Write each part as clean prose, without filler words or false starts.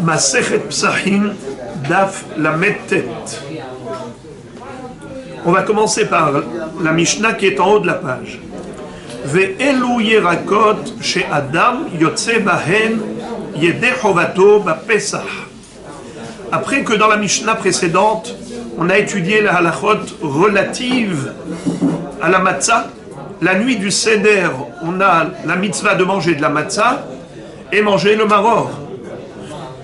Masechet Psachim, Daf Lamed Tet. On va commencer par la Mishnah qui est en haut de la page. Ve'elu yerakot she Adam yotze bahen yedeh chovato ba'pesach. Après que dans la Mishnah précédente, on a étudié la halachot relative à la matzah, la nuit du Seder, on a la mitzvah de manger de la matzah et manger le maror.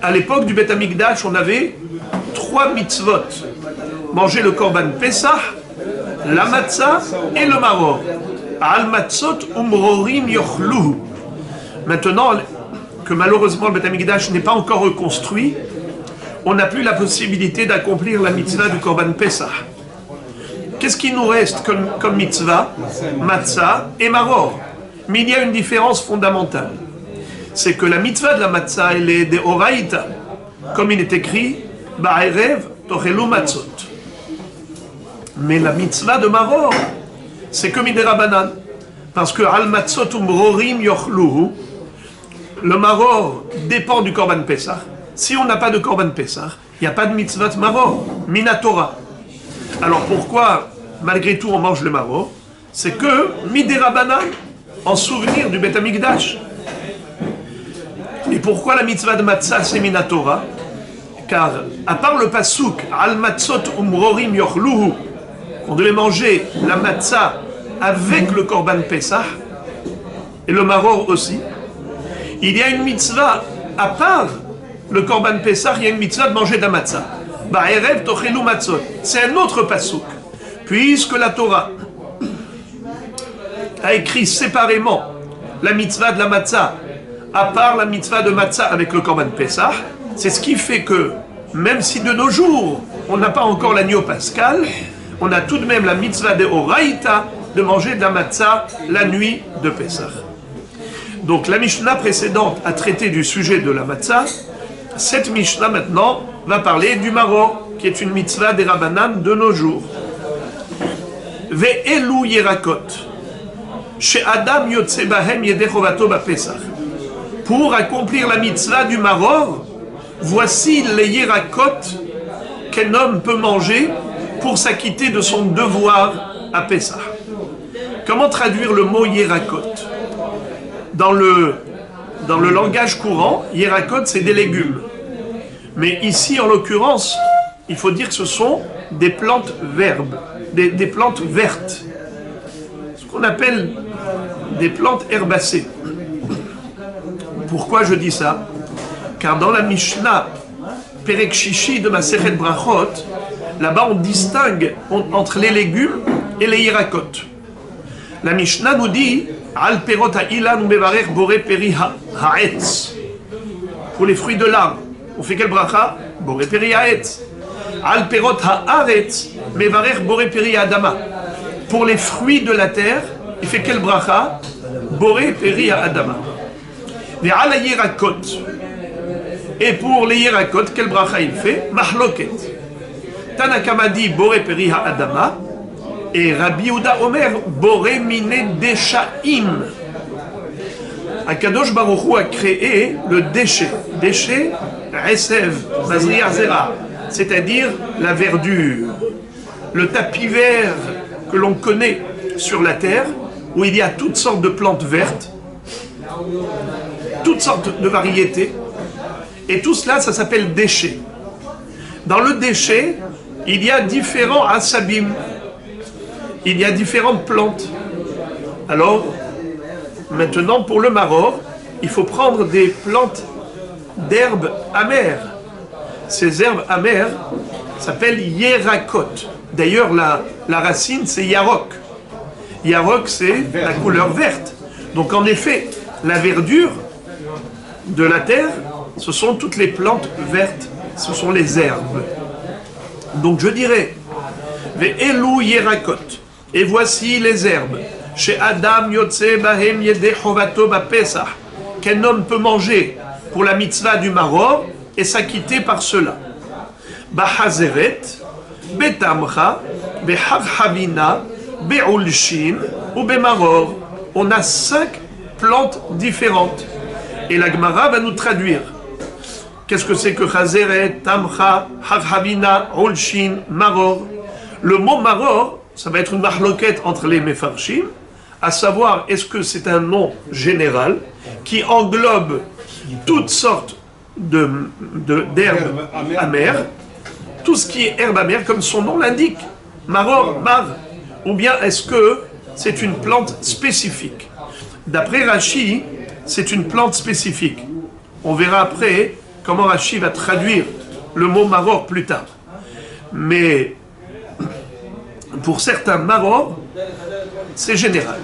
À l'époque du Beth Amikdash, on avait 3 mitzvot. Manger le korban Pesach, la matzah et le maror. Al matzot umrorim yochluhu. Maintenant que malheureusement le Beth Amikdash n'est pas encore reconstruit, on n'a plus la possibilité d'accomplir la mitzvah du korban Pesach. Qu'est-ce qui nous reste comme mitzvah? Matzah et maror. Mais il y a une différence fondamentale. C'est que la mitzvah de la matzah, elle est de oraïta. Comme il est écrit, Ba'erev tochelu matzot. Mais la mitzvah de maror, c'est comme il est rabanan. Parce que al matzot umrorim yochluhu, le maror dépend du korban Pesach. Si on n'a pas de korban Pesach, il n'y a pas de mitzvah de maror, minatora. Alors pourquoi, malgré tout, on mange le maror? C'est que, midé rabanan, en souvenir du Beth Amikdash. Et pourquoi la mitzvah de matzah c'est minatora? Car, à part le pasouk, al matzot umrorim yochluhu, on devait manger la matzah avec le korban Pesach, et le maror aussi, il y a une mitzvah, à part le korban Pesach, il y a une mitzvah de manger de la matzah. Ba'erev tochelu matzot. C'est un autre pasouk. Puisque la Torah a écrit séparément la mitzvah de la matzah, à part la mitzvah de matzah avec le korban Pesach, c'est ce qui fait que, même si de nos jours, on n'a pas encore l'agneau pascal, on a tout de même la mitzvah de Oraïta de manger de la matzah la nuit de Pesach. Donc la Mishnah précédente a traité du sujet de la matzah. Cette Mishnah maintenant va parler du maror, qui est une mitzvah des Rabbanan de nos jours. Ve'elu yerakot, she Adam yotze bahem yedeh chovato ba'pesach. Pour accomplir la mitzvah du maror, voici les yerakot qu'un homme peut manger pour s'acquitter de son devoir à Pesach. Comment traduire le mot yerakot? Dans le langage courant, yerakot c'est des légumes. Mais ici, en l'occurrence, il faut dire que ce sont des plantes des plantes vertes. Ce qu'on appelle des plantes herbacées. Pourquoi je dis ça? Car dans la Mishnah, Perek Shishi de Masechet Brachot, là-bas on distingue entre les légumes et les yerakot. La Mishnah nous dit Al perot ha'ilan mevarech boré peri ha'etz. Pour les fruits de l'arbre, on fait quel bracha? Boré peri ha'etz. Al perot ha'aretz mevarech boré peri ha'adama. Pour les fruits de la terre, il fait quel bracha? Boré peri ha'adama. Ve'al ha'yerakot. Et pour les yerakot, quel bracha il fait? Mahloket. Tanakama dit boré peri ha'adama. Et Rabbi Yehuda Omer, Boré mine deshaim. Akadosh Baruch Hu a créé le déchet. Déchet, Esev, Mazriya Zera. C'est-à-dire la verdure. Le tapis vert que l'on connaît sur la terre, où il y a toutes sortes de plantes vertes, toutes sortes de variétés. Et tout cela, ça s'appelle déchet. Dans le déchet, il y a différents asabim. Il y a différentes plantes. Alors, maintenant, pour le maror, il faut prendre des plantes d'herbes amères. Ces herbes amères s'appellent yerakot. D'ailleurs, la racine, c'est yarok. Yarok, c'est la couleur verte. Donc, en effet, la verdure de la terre, ce sont toutes les plantes vertes. Ce sont les herbes. Donc, je dirais, ve'elu yerakot. Et voici les herbes. Chez Adam yotze bahem yedeh chovato ba'pesach. Qu'un homme peut manger pour la mitzvah du maror et s'acquitter par cela. Bahazeret, betamcha, beharhavina, be'ulshin ou bemaror. On a 5 plantes différentes. Et la Gemara va nous traduire. Qu'est-ce que c'est que Chazeret, Tamcha, Harhavina, Olshin, Maror? Le mot Maror, ça va être une mahloquette entre les Mefarshim, à savoir, est-ce que c'est un nom général qui englobe toutes sortes d'herbes amères, tout ce qui est herbe amère, comme son nom l'indique, Maror, Mar, ou bien est-ce que c'est une plante spécifique? D'après Rashi, c'est une plante spécifique. On verra après comment Rashi va traduire le mot Maror plus tard. Mais pour certains Maror, c'est général.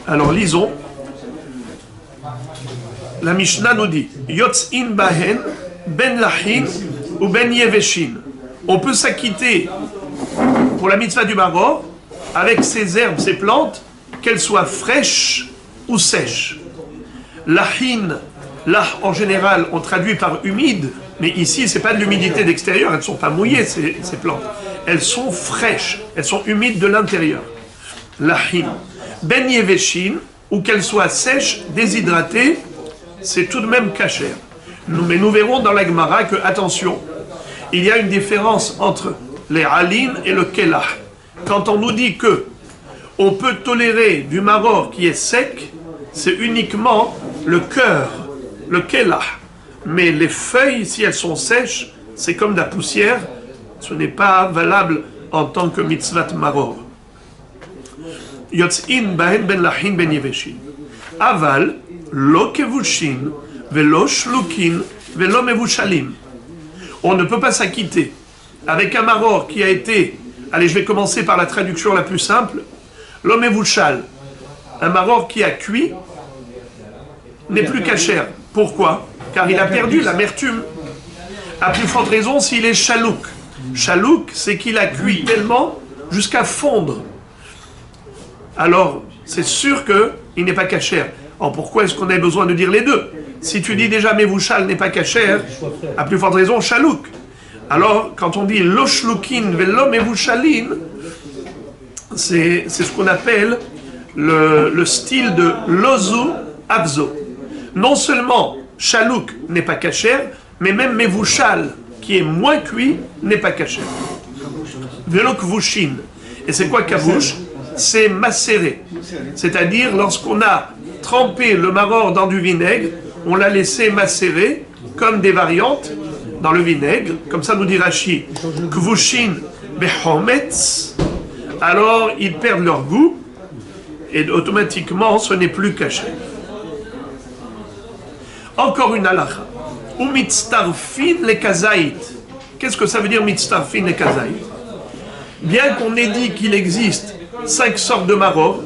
Alors lisons. La Mishnah nous dit Yotz'in bahen ben lachin ou ben yeveshin. On peut s'acquitter pour la mitzvah du Maror avec ces herbes, ces plantes, qu'elles soient fraîches ou sèches. Lachin, là en général on traduit par humide, mais ici c'est pas de l'humidité d'extérieur, elles ne sont pas mouillées ces plantes. Elles sont fraîches, elles sont humides de l'intérieur. Lachin. Ben yeveshin, ou qu'elles soient sèches, déshydratées, c'est tout de même kasher. Mais nous verrons dans la Gemara que, attention, il y a une différence entre les halin et le kelah. Quand on nous dit que on peut tolérer du maror qui est sec, c'est uniquement le cœur, le kelah. Mais les feuilles, si elles sont sèches, c'est comme de la poussière, ce n'est pas valable en tant que mitzvat maror. Yotz'in bahen ben lachin ben yeveshin. Aval, lo kevushin, velo shlukin, velo mevushalim. On ne peut pas s'acquitter avec un maror qui a été, allez, je vais commencer par la traduction la plus simple, lo mevushal, un maror qui a cuit, n'est plus kasher. Pourquoi? Car il a perdu l'amertume. À plus forte raison s'il est chalouk. Chalouk, c'est qu'il a cuit tellement jusqu'à fondre. Alors, c'est sûr qu'il n'est pas kasher. Alors pourquoi est-ce qu'on a besoin de dire les deux? Si tu dis déjà mevouchal n'est pas kasher, à plus forte raison chalouk. Alors, quand on dit lo shlukin velo mevouchalin, c'est ce qu'on appelle le style de lozu abzo. Non seulement chalouk n'est pas kasher, mais même mevouchal, qui est moins cuit, n'est pas kasher. Velo kvushin. Et c'est quoi kavouch? C'est macéré. C'est-à-dire, lorsqu'on a trempé le maror dans du vinaigre, on l'a laissé macérer comme des variantes dans le vinaigre. Comme ça nous dit Rashi, kvushin behometz. Alors, ils perdent leur goût et automatiquement, ce n'est plus caché. Encore une halakha. Ou mitztarfin le kazaït. Qu'est-ce que ça veut dire mitztarfin le kazaït? Bien qu'on ait dit qu'il existe 5 sortes de maror,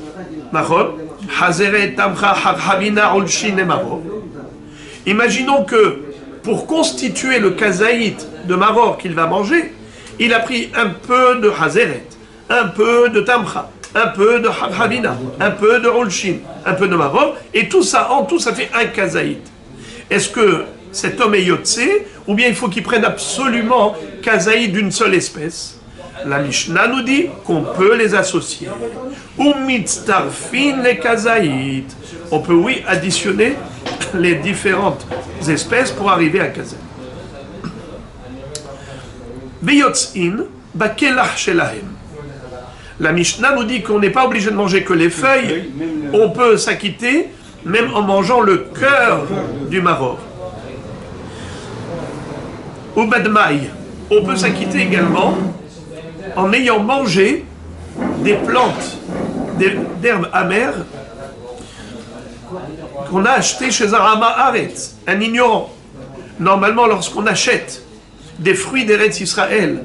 hazeret, tamcha, harhavina, olshin et maror. Imaginons que pour constituer le kazaït de maror qu'il va manger, il a pris un peu de hazeret, un peu de tamcha, un peu de harhavina, un peu de olshin, un peu de maror, et tout ça, en tout, ça fait un kazaït. Est-ce que cet homme est yotse, ou bien il faut qu'il prenne absolument kazaït d'une seule espèce? La Mishnah nous dit qu'on peut les associer. Ou mitztarfin les kazaït. On peut, oui, additionner les différentes espèces pour arriver à kazaït. Beyotzin bakelach shelahem. La Mishnah nous dit qu'on n'est pas obligé de manger que les feuilles. On peut s'acquitter même en mangeant le cœur du maror. Ou badmaï. On peut s'acquitter également en ayant mangé des plantes, d'herbes amères qu'on a achetées chez un Rama Haaretz, un ignorant. Normalement, lorsqu'on achète des fruits d'Eretz Israël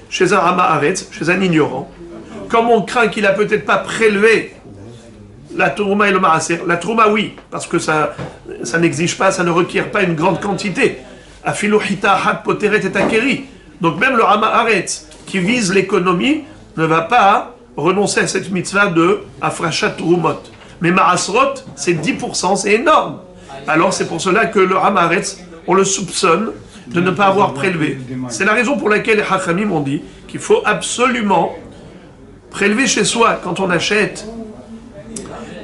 chez un Rama Haaretz, chez un ignorant, comme on craint qu'il n'a peut-être pas prélevé la trouma et le maaser, la trouma oui, parce que ça n'exige pas, ça ne requiert pas une grande quantité. Afilouhita had poteret et akeri. Donc même le Rama Haaretz, qui vise l'économie, ne va pas renoncer à cette mitzvah de Afrashat Trumot. Mais Maasrot, c'est 10%, c'est énorme. Alors c'est pour cela que le Rama Haaretz, on le soupçonne de ne pas avoir prélevé. C'est la raison pour laquelle les Hachamim ont dit qu'il faut absolument prélever chez soi, quand on achète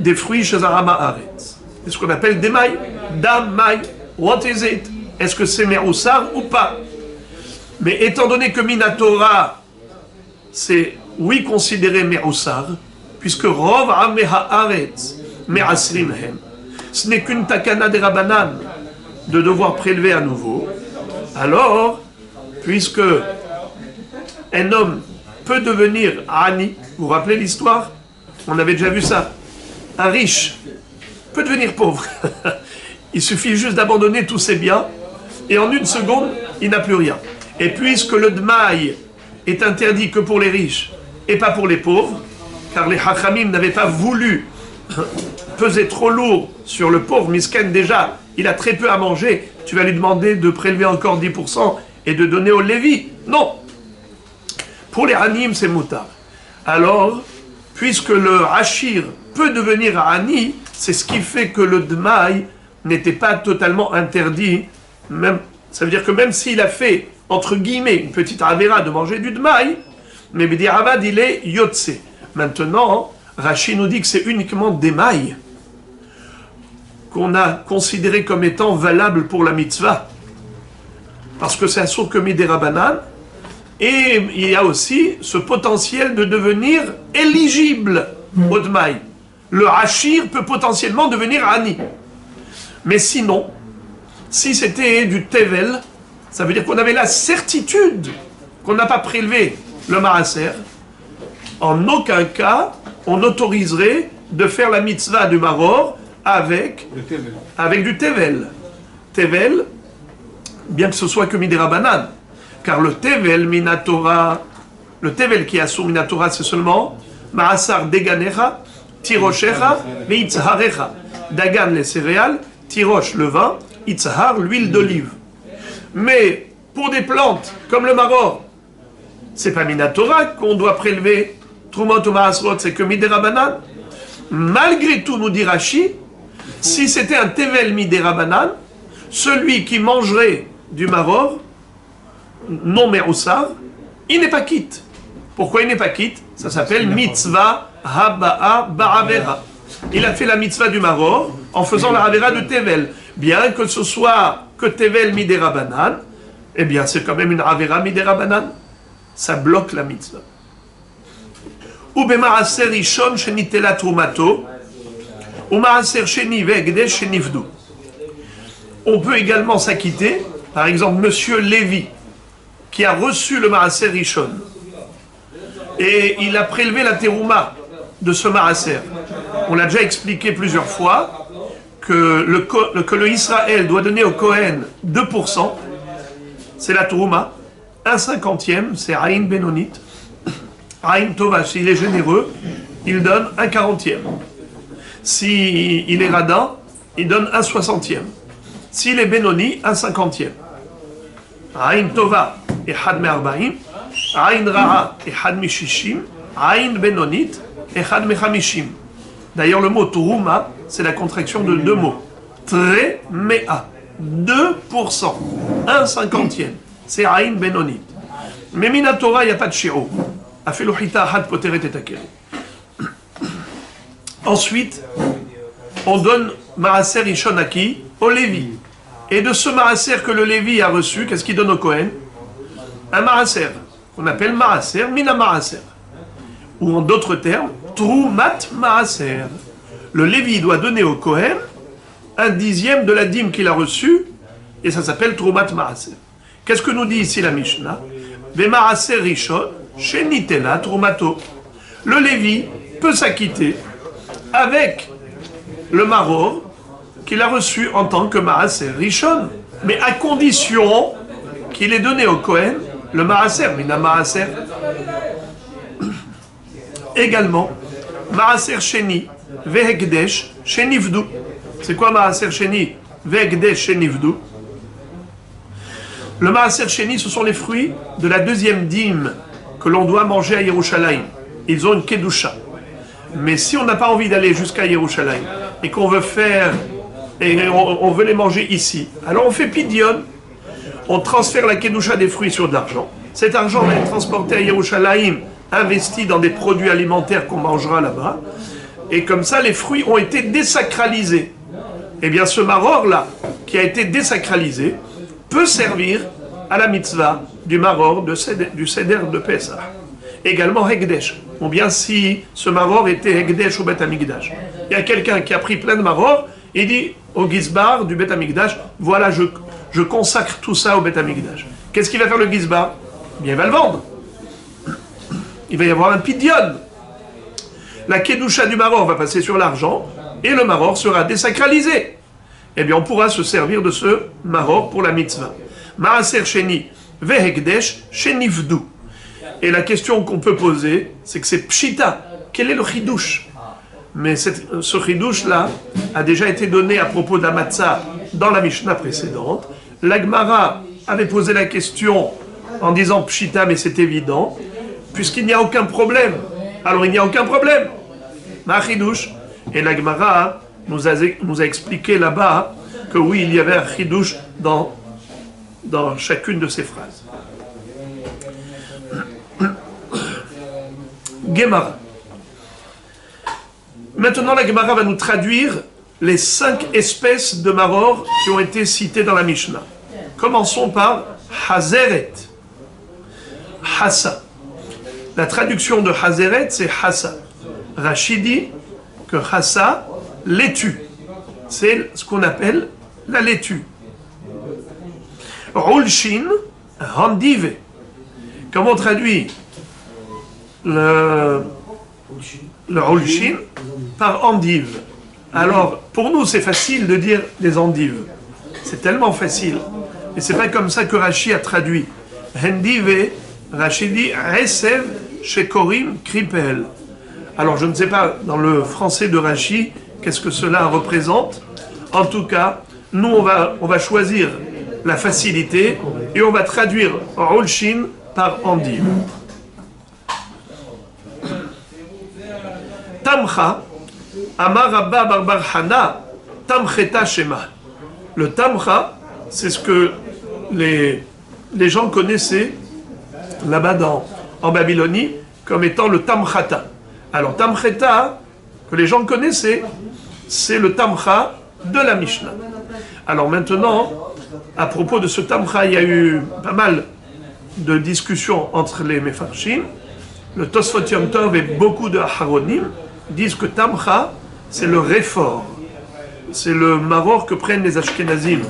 des fruits chez un Rama Haaretz. C'est ce qu'on appelle des mailles. Damai, what is it? Est-ce que c'est Meroussar ou pas? Mais étant donné que Minatora, c'est oui considéré Meroussar, puisque Rov Ameh Haaretz Me'asrim Hem, ce n'est qu'une takana des Rabbanan de devoir prélever à nouveau, alors, puisque un homme peut devenir Ani, vous vous rappelez l'histoire? On avait déjà vu ça. Un riche peut devenir pauvre. Il suffit juste d'abandonner tous ses biens et en une seconde, il n'a plus rien. Et puisque le Dmaï est interdit que pour les riches et pas pour les pauvres, car les Hachamim n'avaient pas voulu peser trop lourd sur le pauvre, Misken déjà, il a très peu à manger, tu vas lui demander de prélever encore 10% et de donner au Lévi. Non. Pour les Hanim, c'est Moutar. Alors, puisque le Hachir peut devenir Ani, c'est ce qui fait que le Dmaï n'était pas totalement interdit. Même, ça veut dire que même s'il a fait, entre guillemets, une petite avéra de manger du Dmaï, mais B'di'avad, il est Yotse. Maintenant, Rashi nous dit que c'est uniquement des mailles qu'on a considéré comme étant valables pour la mitzvah. Parce que c'est un sourd que des Rabbanan. Et il y a aussi ce potentiel de devenir éligible au Dmaï. Le Hachir peut potentiellement devenir Ani. Mais sinon, si c'était du Tevel, ça veut dire qu'on avait la certitude qu'on n'a pas prélevé le Maaser. En aucun cas, on autoriserait de faire la mitzvah du Maror avec du Tevel. Tevel, bien que ce soit que Midera Banan, car le Tevel Minatora, le Tevel qui est assur Minatora, c'est seulement Maasar Deganecha, Tiroshecha, mais Itzharecha. Dagan les céréales, Tirosh le vin, Itzhar l'huile d'olive. Mais pour des plantes comme le Maror, c'est pas Minatora qu'on doit prélever. Trumot ou Maasrot, c'est que Midera Banan. Malgré tout, nous dit Rashi, si c'était un Tevel Midera Banan, celui qui mangerait du Maror, non Meroussar, il n'est pas quitte. Pourquoi il n'est pas quitte? Ça s'appelle Mitzvah Haba'a Ba'avera. Il a fait la mitzvah du Maror en faisant la Havera de Tevel. Bien que ce soit que Tevel Midera Banan, eh bien c'est quand même une Havera Midera Banan. Ça bloque la mitzvah. Ou b'maaser rishon shenitela trumato, ou maaser sheni ve'ekdesh shenifdu. On peut également s'acquitter, par exemple, Monsieur Lévi, qui a reçu le maaser rishon, et il a prélevé la terouma de ce maaser. On l'a déjà expliqué plusieurs fois, que le Israël doit donner au Kohen 2%, c'est la terouma, 1/50, c'est Aïn Benonit. Aïn Tova, s'il est généreux, il donne 1/40. S'il est radin, il donne 1/60. S'il est Benoni, 1/50. Aïn Tova et Had Me'arba'im, Aïn Ra'a et Had Mishishim, Aïn Benonit et Had Mechamishim. D'ailleurs, le mot Turuma, c'est la contraction de deux mots. Tre Mea, 2%, 1/50. C'est Aïn Benonit. Mais Minatora, il n'y a pas de Shiro. Ensuite, on donne Maaser Rishon à qui? Au Lévi. Et de ce Maaser que le Lévi a reçu, qu'est-ce qu'il donne au Kohen? Un Maaser, qu'on appelle Maaser, Mina Maaser. Ou en d'autres termes, Trumat Maaser. Le Lévi doit donner au Kohen 1/10 de la dîme qu'il a reçue, et ça s'appelle Trumat Maaser. Qu'est-ce que nous dit ici la Mishnah? Maaser Rishon, Shenitela Trumato. Le Lévi peut s'acquitter avec le Maror qu'il a reçu en tant que Maaser Rishon, mais à condition qu'il ait donné au Kohen le Maaser, Mina Maaser. Également, Maaser Sheni, Vehekdesh, Shenivdu. C'est quoi Maaser Sheni, Vehekdesh, Shenivdu? Le Maaser Sheni, ce sont les fruits de la deuxième dîme que l'on doit manger à Yerushalayim. Ils ont une kedusha. Mais si on n'a pas envie d'aller jusqu'à Yerushalayim et qu'on veut faire, et on veut les manger ici, alors on fait pidion, on transfère la kedusha des fruits sur de l'argent. Cet argent va être transporté à Yerushalayim, investi dans des produits alimentaires qu'on mangera là-bas. Et comme ça, les fruits ont été désacralisés. eh bien ce maror-là, qui a été désacralisé, peut servir à la mitzvah du maror du seder de Pesach. Également Hekdesh. Ou bien si ce maror était Hekdesh au Bet Amikdash. Il y a quelqu'un qui a pris plein de maror et dit au Gizbar du Bet Amikdash, voilà, je consacre tout ça au Bet Amikdash. Qu'est-ce qu'il va faire le Gizbar? Eh bien, il va le vendre. Il va y avoir un pidyon. La kedusha du maror va passer sur l'argent et le maror sera désacralisé. Eh bien, on pourra se servir de ce maror pour la mitzvah. Maaser sheni vehekdesh shenivdu. Et la question qu'on peut poser, c'est que c'est pshita. Quel est le chidouche? Mais ce chidouche-là a déjà été donné à propos d'Amatzah dans la Mishnah précédente. L'Agmara avait posé la question en disant pshita, mais c'est évident, puisqu'il n'y a aucun problème. Alors il n'y a aucun problème. Ma chidouche. Et l'Agmara nous a expliqué là-bas que oui, il y avait un chidouche dans chacune de ces phrases. Gemara. Maintenant, la Gemara va nous traduire les 5 espèces de maror qui ont été citées dans la Mishnah. Commençons par Hazeret. Hassa. La traduction de Hazeret, c'est Hassa. Rashi dit que Hassa, laitue. C'est ce qu'on appelle la laitue. Ulshin, Handive. Comment on traduit le Ulshin par endive? Alors, pour nous, c'est facile de dire les endives. C'est tellement facile. Et c'est pas comme ça que Rashi a traduit. Handive, Rashi dit Esev Shekorim Kripel. Alors, je ne sais pas, dans le français de Rashi, qu'est-ce que cela représente. En tout cas, nous, on va choisir la facilité et on va traduire Ulshin par endive. Tamcha, Amar Rabba Barbar Hana, Tamcheta Shema. Le Tamcha, c'est ce que les gens connaissaient là-bas en Babylonie comme étant le Tamchata. Alors Tamcheta, que les gens connaissaient, c'est le Tamcha de la Mishnah. Alors maintenant, à propos de ce Tamcha, il y a eu pas mal de discussions entre les Mefarshim. Le Tosfot Yom Tov et beaucoup de Aharonim disent que Tamcha, c'est le réfort. C'est le maror que prennent les Ashkenazim.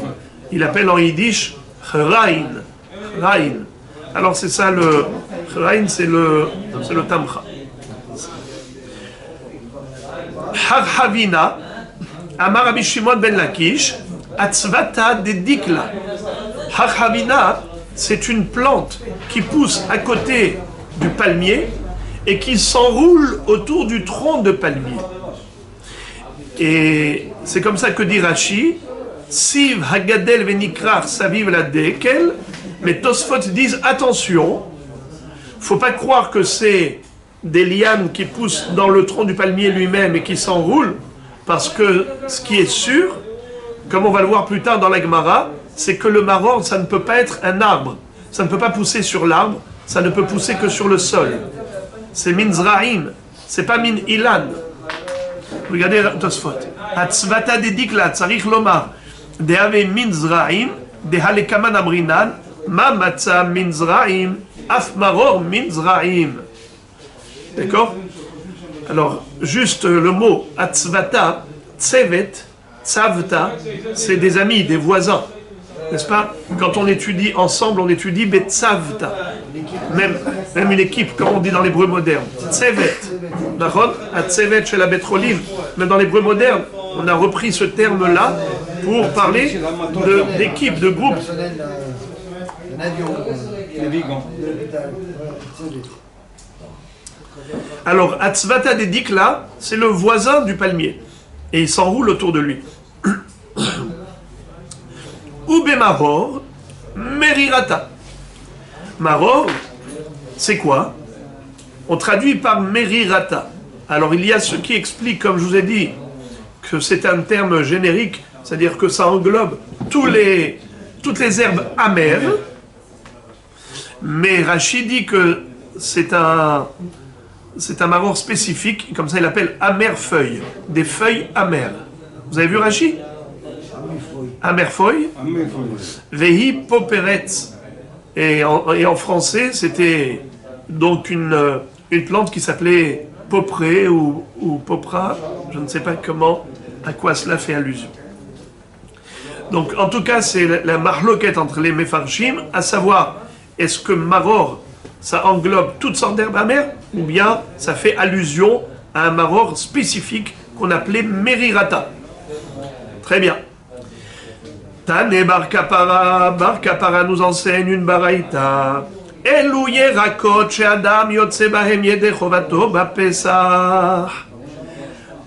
Il appelle en yiddish Chrain. Chrain. Alors c'est ça le Chrain, c'est le Tamcha. Harhavina, Amar Rabbi Shimon ben Lakish, Atzvata de Dikla. Harhavina, c'est une plante qui pousse à côté du palmier et qui s'enroule autour du tronc de palmier. Et c'est comme ça que dit Rashi, Siv Hagadel venikrar saviv la dekel, mais Tosfot disent attention, faut pas croire que c'est des lianes qui poussent dans le tronc du palmier lui-même et qui s'enroulent, parce que ce qui est sûr, comme on va le voir plus tard dans la Gemara, c'est que le maror, ça ne peut pas être un arbre, ça ne peut pas pousser sur l'arbre, ça ne peut pousser que sur le sol. C'est min zra'im, c'est pas min ilan. Regardez Tosfot. Atzvata de dikla, tzarich lomar, de ave min zra'im, de halekaman amrinan, ma matza min zra'im, af maror min zra'im. D'accord? Alors, juste le mot atzvata, tsevet, tzavta, c'est des amis, des voisins. N'est-ce pas? Quand on étudie ensemble, on étudie betzavta. Même une équipe, comme on dit dans l'hébreu moderne. Tsevet. D'accord? Tsevet chez la Betrolim. Mais dans l'hébreu moderne, on a repris ce terme-là pour parler d'équipe, de groupe. Alors, Atzvata de Dikla, c'est le voisin du palmier. Et il s'enroule autour de lui. Ube Maror, Merirata. Maror, c'est quoi? On traduit par Merirata. Alors il y a ceux qui expliquent, comme je vous ai dit, que c'est un terme générique, c'est-à-dire que ça englobe toutes les herbes amères. Mais Rashi dit que c'est un maror spécifique, comme ça il appelle amère feuille, des feuilles amères. Vous avez vu Rashi? Amerfoy, Vehi Poperetz. Et en français, c'était donc une plante qui s'appelait Popré ou Popra, je ne sais pas à quoi cela fait allusion. Donc en tout cas, c'est la marloquette entre les Mefarshim, à savoir, est-ce que Maror, ça englobe toutes sortes d'herbes amères, ou bien ça fait allusion à un Maror spécifique qu'on appelait Merirata. Très bien. Tane Bar Kapara nous enseigne une baraïta. Elu yerakot she'adam yotze bahem yedei chovato bapesach.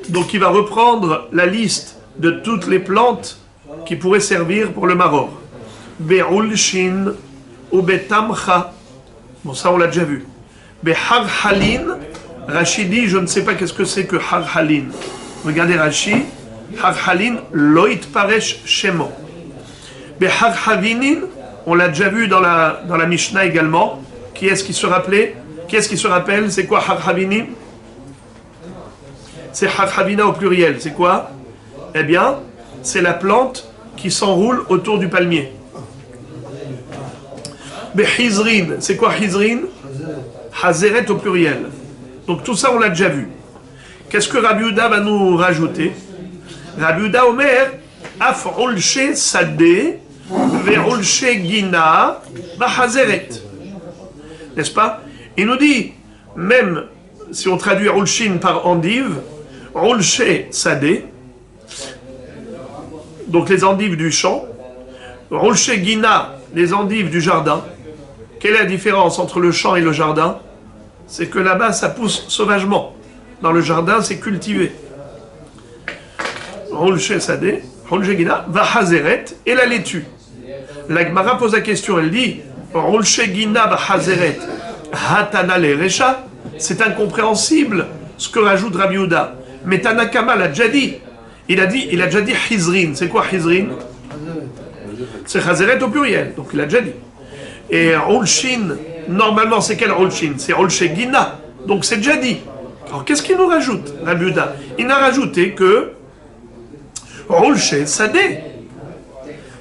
Donc il va reprendre la liste de toutes les plantes qui pourraient servir pour le maror. Be'ulshin ou be'tamcha. Bon, ça on l'a déjà vu. Be'harhalin. Rashi dit, je ne sais pas qu'est-ce que c'est que harhalin. Regardez Rashi. Harhalin loit paresh shemo. Be'harhavinin, on l'a déjà vu dans la Mishnah également. Qui est-ce qui se rappelait? Qui est-ce qui se rappelle? C'est quoi harhavinim? C'est harhavina au pluriel. C'est quoi? Eh bien, c'est la plante qui s'enroule autour du palmier. Behizrin, c'est quoi hizrin? Hazeret au pluriel. Donc tout ça, on l'a déjà vu. Qu'est-ce que Rabbi Yehuda va nous rajouter? Rabbi Yehuda Omer, af ulche sadeh, ve ulche gina, va hazeret. N'est-ce pas? Il nous dit, même si on traduit ulshin par endive, ulche sadeh, donc les endives du champ, ulche gina, les endives du jardin. Quelle est la différence entre le champ et le jardin? C'est que là-bas, ça pousse sauvagement. Dans le jardin, c'est cultivé. Rolche Sadeh, Rolche Gina, va Hazeret, et la laitue. La Gemara pose la question, elle dit Rolche Gina va Hazeret, Hatana le Recha, c'est incompréhensible ce que rajoute Rabbi Yehuda. Mais Tanakama l'a déjà dit. Il a déjà dit Hizrin. C'est quoi Hizrin? C'est Hazeret au pluriel, donc il a déjà dit. Et Rolshin, normalement, c'est quel Rolshin? C'est Rolche Gina. Donc c'est déjà dit. Alors qu'est-ce qu'il nous rajoute, Rabbi Yehuda? Il n'a rajouté que Rolche Sadeh.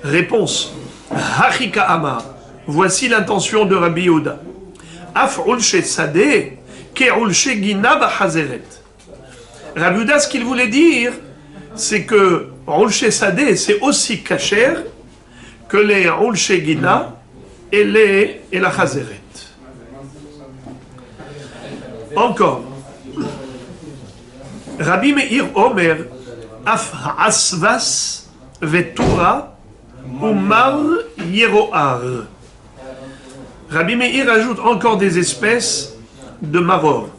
Réponse. Hachika Amar. Voici l'intention de Rabbi Yehuda. Af Rolche Sadeh, ke Rolche Gina Bachazeret. Rabbi Yehuda, ce qu'il voulait dire, c'est que Rolche Sadeh, c'est aussi kasher que les Rolche Gina et la Chazeret. Encore. Rabbi Meir Omer, Af Asvas Vetura Umar Yeroar. Rabbi Meir ajoute encore des espèces de maror.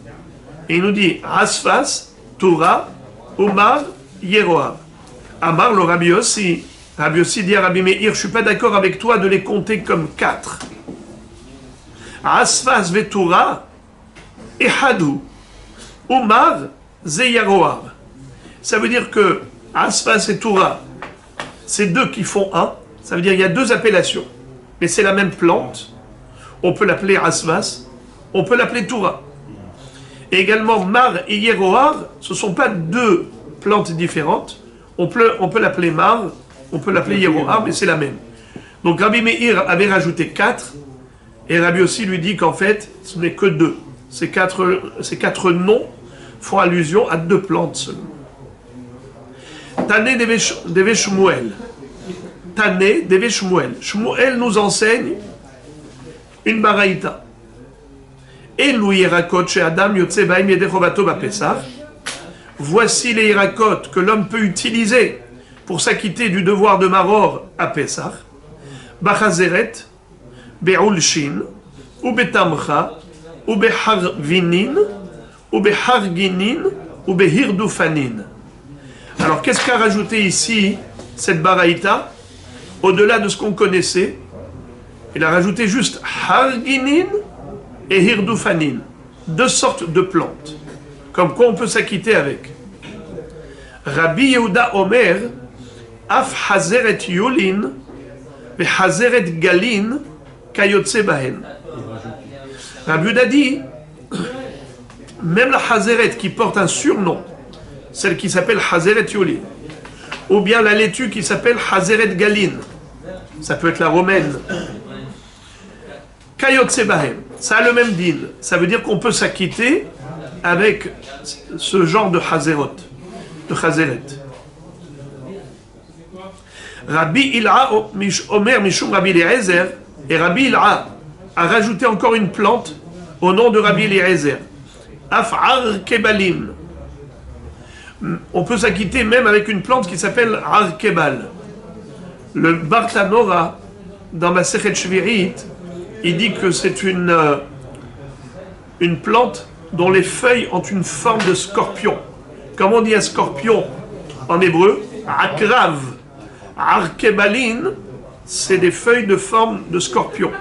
Et il nous dit Asvas, Tura, Umar, Yeroar. Amar le Rabbi Yossi. Rabbi Yossi dit à Rabbi Meir, je ne suis pas d'accord avec toi de les compter comme 4. Asvas Vetura, Ehadu, Umar, Zeyaroar. Ça veut dire que Asvas et Tura, c'est deux qui font un. Ça veut dire qu'il y a deux appellations. Mais c'est la même plante. On peut l'appeler Asvas, on peut l'appeler Tura. Et également Mar et Yeroar, ce ne sont pas deux plantes différentes. On peut l'appeler Mar, on peut l'appeler Yeroar, mais c'est la même. Donc Rabbi Meir avait rajouté 4, et Rabbi aussi lui dit qu'en fait, ce n'est que 2. Ces quatre noms font allusion à 2 plantes seulement. Tane deve Shmuel. Tane deve Shmuel. Shmuel nous enseigne une baraïta. Elu yerakot she'adam yotze bahem yedei chovato bapesach. Voici les yerakot que l'homme peut utiliser pour s'acquitter du devoir de maror à Pesach. Bachazeret, be'ulshin, ou be'tamcha, ou be'harvinin, ou be'harginin, ou be'hirdufanin. Alors, qu'est-ce qu'a rajouté ici cette baraïta? Au-delà de ce qu'on connaissait, il a rajouté juste harginin et hirdufanin. 2 sortes de plantes. Comme quoi on peut s'acquitter avec. Rabbi Yehuda Omer, Af Hazeret Yulin, ve Hazeret Galin, Kayotse Bahen. Rabbi Yehuda dit, même la Hazeret qui porte un surnom, celle qui s'appelle Hazeret Yulin, ou bien la laitue qui s'appelle Hazeret Galin. Ça peut être la romaine. Kayotse Bahem. Ça a le même din. Ça veut dire qu'on peut s'acquitter avec ce genre de Hazerot, de Hazeret. Rabbi Il'a Omer Mishum Rabbi Eliezer, et Rabbi Il'a a rajouté encore une plante au nom de Rabbi Eliezer. Af'ar Kebalim. On peut s'acquitter même avec une plante qui s'appelle Arkebal. Le Bartanora, dans ma Sechet Shvirit, il dit que c'est une plante dont les feuilles ont une forme de scorpion. Comment on dit un scorpion en hébreu? Akrav. Arkebalin, c'est des feuilles de forme de scorpion.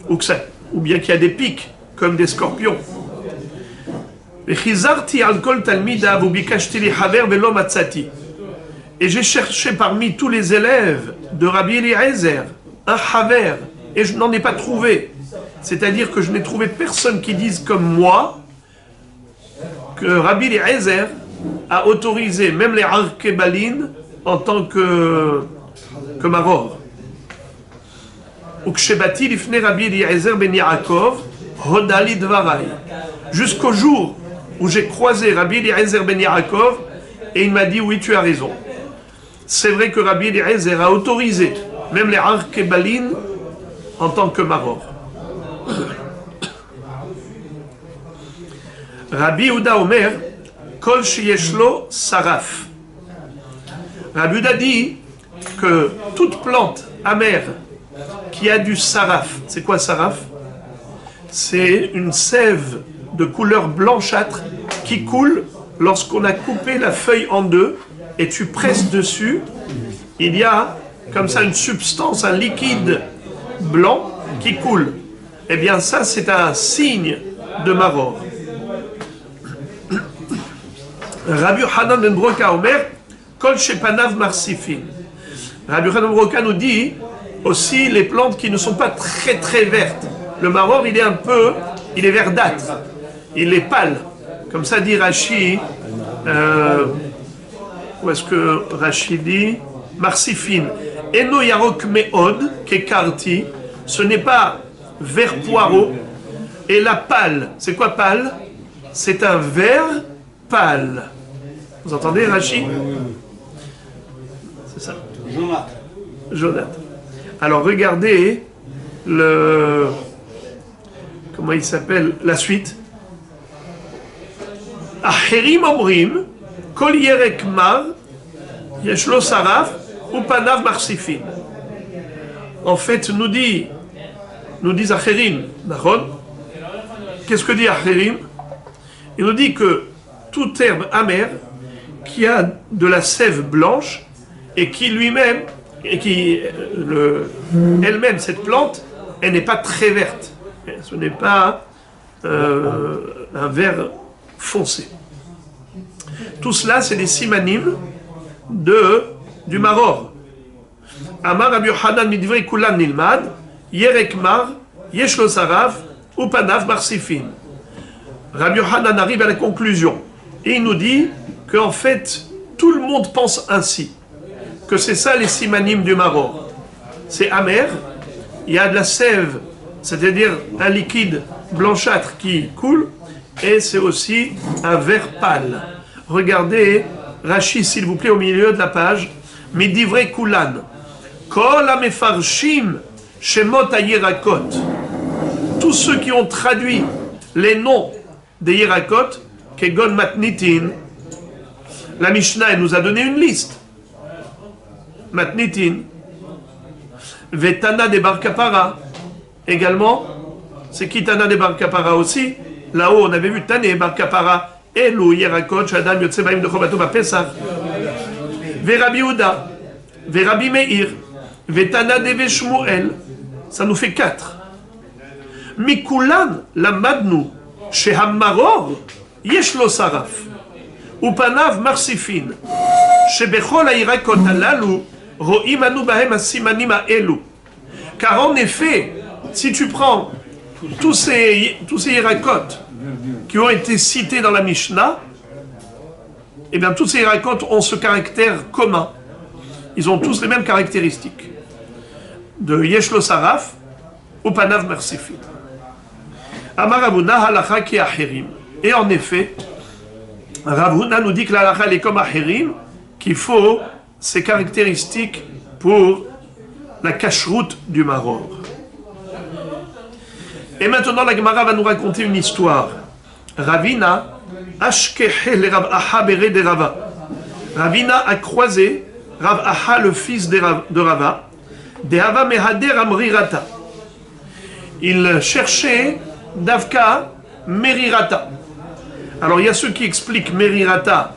Ou bien qu'il y a des pics, comme des scorpions. Et j'ai cherché parmi tous les élèves de Rabbi Eliezer un haver, et je n'en ai pas trouvé. C'est-à-dire que je n'ai trouvé personne qui dise comme moi que Rabbi Eliezer a autorisé même les arkebalines en tant que maror. Jusqu'au jour où j'ai croisé Rabbi Eliezer ben Yaakov et il m'a dit oui, tu as raison. C'est vrai que Rabbi Eliezer a autorisé même les arkebalines en tant que maror. Rabbi Yehuda Omer Kol sheyeshlo saraf. Rabbi Yehuda dit que toute plante amère qui a du saraf, c'est quoi saraf? C'est une sève de couleur blanchâtre qui coule lorsqu'on a coupé la feuille en deux et tu presses dessus, il y a comme ça une substance, un liquide blanc qui coule. Eh bien ça c'est un signe de maror. Rabbi Hanan ben Broka Omer Kol shepanav marsifin. Rabbi Hanan ben Broka nous dit aussi les plantes qui ne sont pas très très vertes. Le maror il est verdâtre, il est pâle. Comme ça dit Rashi, où est-ce que Rashi dit? Marsifin. Eno yarok meod kekarti. Ce n'est pas vert poireau. Et la pâle, c'est quoi pâle? C'est un vert pâle. Vous entendez Rashi? C'est ça. Jonathan. Alors regardez comment il s'appelle, la suite. Acherim omrim kol yerek mar yeshlo saraf upanav marsifin. En fait, nous disent Acherim, d'accord? Qu'est-ce que dit Acherim? Il nous dit que toute herbe amère qui a de la sève blanche et qui lui-même, elle-même, cette plante, elle n'est pas très verte. Ce n'est pas un vert foncé. Tout cela, c'est des simanim du maror. Amar Rabbi Yochanan midvrei kulam nilmad, yerek mar, yeshlo saraf, upanav marsifin. Rabbi Yochanan arrive à la conclusion et il nous dit qu'en fait, tout le monde pense ainsi, que c'est ça les simanim du maror. C'est amer, il y a de la sève, c'est-à-dire un liquide blanchâtre qui coule, et c'est aussi un vert pâle. Regardez Rashi, s'il vous plaît, au milieu de la page. Midivrei kulan. Kol hamefarshim shemot hayerakot. Tous ceux qui ont traduit les noms des yerakot, kegon matnitin. La Mishnah, elle nous a donné une liste. Matnitin. Vetana de Bar Kapara. Également, c'est qui Tana de Bar Kapara aussi? Là-haut, on avait vu Tane Bar Kapara. Elu Yerakot, Shadam Yotsebaim de Chobato Bapesach. Verabi Yehuda. Verabi Meir. Vetana de Veshmuel. Ça nous fait 4. Mikulan Lamadnu. Shehammaror. Yeshlo Saraf. Upanav Marsifin. Shebechol Yerakot Alalu. Ro'im anu bahem asimanim ha'elu. Car en effet, si tu prends tous ces hiérakot qui ont été cités dans la Mishnah, eh bien toutes ces Yerakot ont ce caractère commun. Ils ont tous les mêmes caractéristiques. De Yeshlo Saraf ou Panav Mersifim. Amar Ravuna halacha ki acherim. Et en effet, Ravuna nous dit que la halacha elle est comme acherim, qu'il faut ces caractéristiques pour la cacheroute du maror. Et maintenant, la Gemara va nous raconter une histoire. Ravina, Ashkehe le Rav Aha bere de Rava. Ravina a croisé Rav Aha, le fils de Rava, de Hava mehader amrirata. Il cherchait Davka merirata. Alors il y a ceux qui expliquent merirata,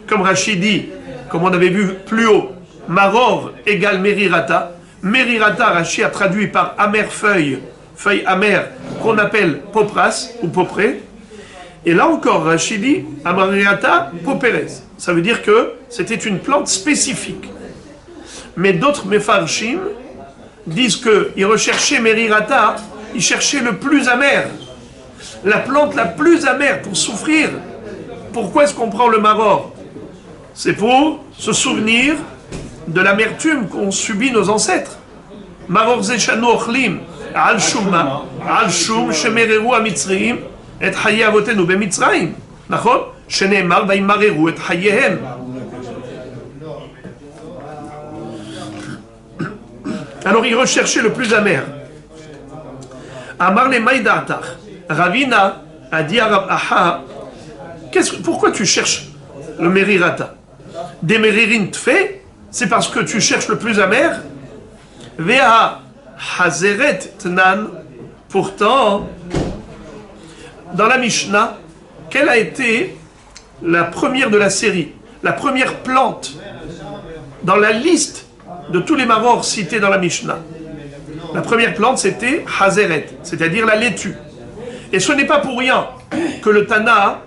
comme Rachidi, comme on avait vu plus haut, maror égale merirata. Merirata, Rachi a traduit par amère feuille amère, qu'on appelle popras ou popré. Et là encore, Rachi dit Amariata popérez. Ça veut dire que c'était une plante spécifique. Mais d'autres mefarshim disent qu'ils recherchaient Merirata, ils cherchaient le plus amer. La plante la plus amère pour souffrir. Pourquoi est-ce qu'on prend le maror? C'est pour se souvenir de l'amertume qu'ont subi nos ancêtres. Maror zeshanu ochlim al shumma al shum shemereru amitzriim et haye avotenu bemitzraim. Nachon? Sheneemar vaimareru et hayehem. Alors il recherchait le plus amer. Amar le maïdatach. Ravina a dit à Rav Aha, pourquoi tu cherches le merirata? Des meririn tfe, c'est parce que tu cherches le plus amer. Veha hazeret tnan. Pourtant, dans la Mishnah, quelle a été la première de la série, la première plante dans la liste de tous les marors cités dans la Mishnah? La première plante, c'était hazeret, c'est-à-dire la laitue. Et ce n'est pas pour rien que le Tana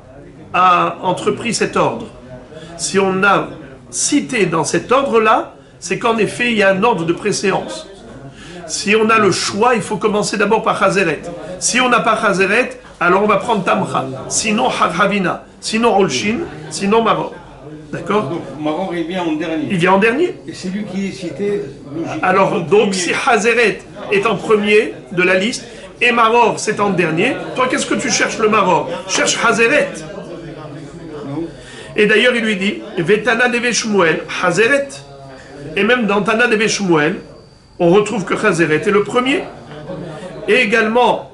a entrepris cet ordre. Si on a cité dans cet ordre-là, c'est qu'en effet, il y a un ordre de préséance. Si on a le choix, il faut commencer d'abord par Hazeret. Si on n'a pas Hazeret, alors on va prendre Tamcha. Sinon, Havina. Sinon, Olshin. Sinon, Maror. D'accord? Donc, Maror, il vient en dernier. Il vient en dernier. Et c'est lui qui est cité. Alors, donc, si Hazeret est en premier de la liste, et Maror, c'est en dernier, toi, qu'est-ce que tu cherches le Maror? Cherche Hazeret. Et d'ailleurs, il lui dit, Vetana Neve Shmuel, Hazeret. Et même dans Tana Neve Shmuel, on retrouve que Hazeret est le premier. Et également,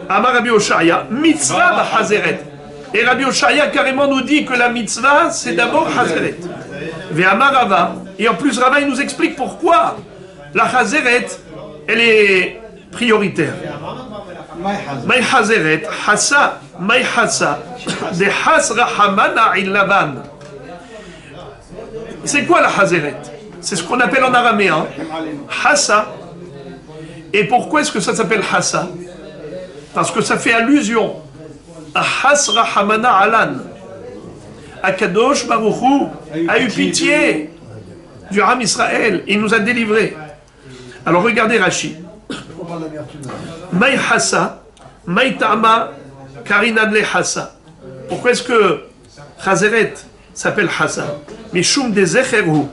Amar Rabbi Oshaya, mitzvah ba Hazeret. Et Rabbi Oshaya carrément nous dit que la mitzvah, c'est d'abord Hazeret. Ve Amar Rava, et en plus Rava, il nous explique pourquoi la Hazeret, elle est prioritaire. Maï Hazeret, Hassa, Maï Hassa, de Hasra Hamana Illavan. C'est quoi la Hazeret? C'est ce qu'on appelle en araméen Hassa. Et pourquoi est-ce que ça s'appelle Hassa? Parce que ça fait allusion à Hasra Hamana Alan. Akadosh Baruch Hu a eu pitié du Ham Israël. Il nous a délivrés. Alors regardez Rashi. Maï Hassa, Maï Ta'ama, Karinad le Hassa. Pourquoi est-ce que Hazeret s'appelle Hassa? Mishum de Zecherhu.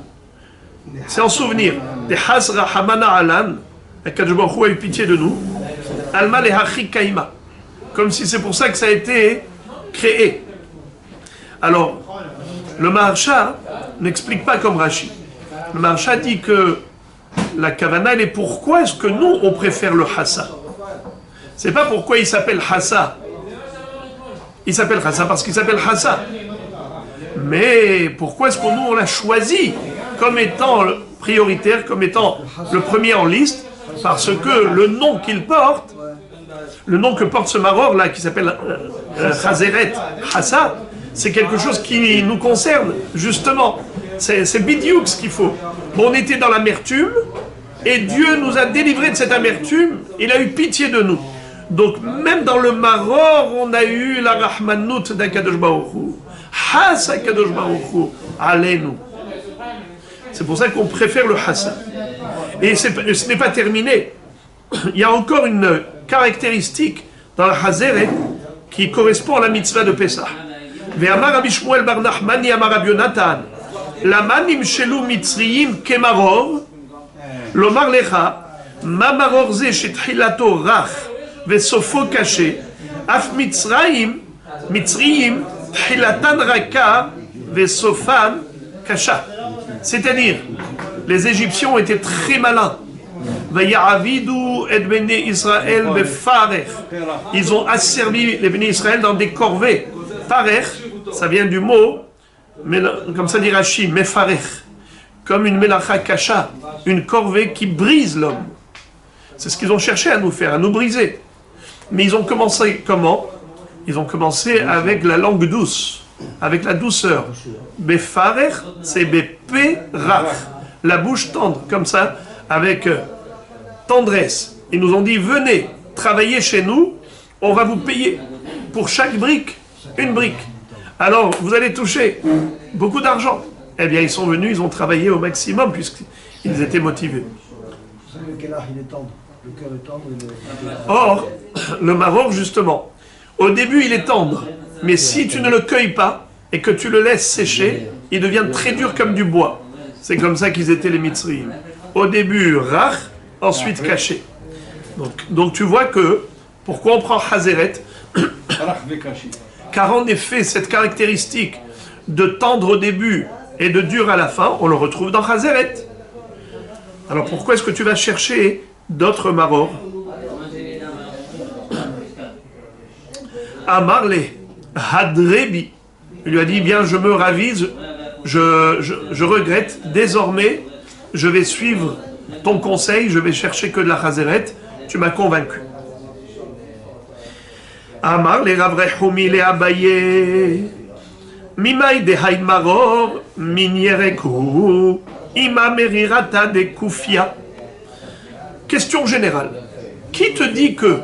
C'est en souvenir de Hasra Hamana Alan. Akadosh Baruch Hu a eu pitié de nous. Alma le Hachi Kaima. Comme si c'est pour ça que ça a été créé. Alors, le Maharsha n'explique pas comme Rashi. Le Maharsha dit que la Kavana, elle est pourquoi est-ce que nous, on préfère le Hassa? C'est pas pourquoi il s'appelle Hassa. Il s'appelle Hassa parce qu'il s'appelle Hassa. Mais pourquoi est-ce que nous, on l'a choisi comme étant prioritaire, comme étant le premier en liste? Parce que le nom qu'il porte, le nom que porte ce maror là, qui s'appelle Hazeret, Hassa, c'est quelque chose qui nous concerne, justement. C'est bidiouk ce qu'il faut. Bon, on était dans l'amertume, et Dieu nous a délivrés de cette amertume, il a eu pitié de nous. Donc, même dans le maror, on a eu la rahmanout d'Akadosh Baruch Hu. Has Akadosh Baruch Hu, alenu. C'est pour ça qu'on préfère le Hassa. Et ce n'est pas terminé. Il y a encore une caractéristique dans la Hazeret qui correspond à la mitzvah de Pessah. Ve'amar Rabbi Shmuel bar Nachmani amar Rabbi Yonatan, lama nimshelu mitzriyim kemaror, lomar lecha, ma maror ze shetchilato rach, ve'sofo kaché, af mitzrayim, mitzriyim, tchilatan raka, ve'sofan kasha. C'est-à-dire, les Égyptiens étaient très malins. Ils ont asservi les bénis Israël dans des corvées. Farech, ça vient du mot, comme ça dit Rashi, mefarech, comme une melacha kasha, une corvée qui brise l'homme. C'est ce qu'ils ont cherché à nous faire, à nous briser. Mais ils ont commencé comment? Ils ont commencé avec la langue douce, avec la douceur. Befarech, c'est beperach, la bouche tendre, comme ça, avec tendresse. Ils nous ont dit, venez travailler chez nous, on va vous payer pour chaque brique, une brique. Alors, vous allez toucher beaucoup d'argent. Eh bien, ils sont venus, ils ont travaillé au maximum, puisqu'ils étaient motivés. Or, le maror, justement, au début, il est tendre. Mais si tu ne le cueilles pas, et que tu le laisses sécher, il devient très dur comme du bois. C'est comme ça qu'ils étaient les Mitzrayim. Au début, rach, ensuite caché. Donc tu vois que, pourquoi on prend Hazeret? Car en effet, cette caractéristique de tendre au début et de dur à la fin, on le retrouve dans Hazeret. Alors pourquoi est-ce que tu vas chercher d'autres maror? Amarle, Hadrebi, il lui a dit, bien je me ravise, je regrette, désormais, je vais suivre ton conseil, je vais chercher que de la Hazeret, tu m'as convaincu. Amar le Rav Rehumi le Abaye, Mimai de Haïmaror, Minyereku, Ima Merirata de Kufia. Question générale. Qui te dit que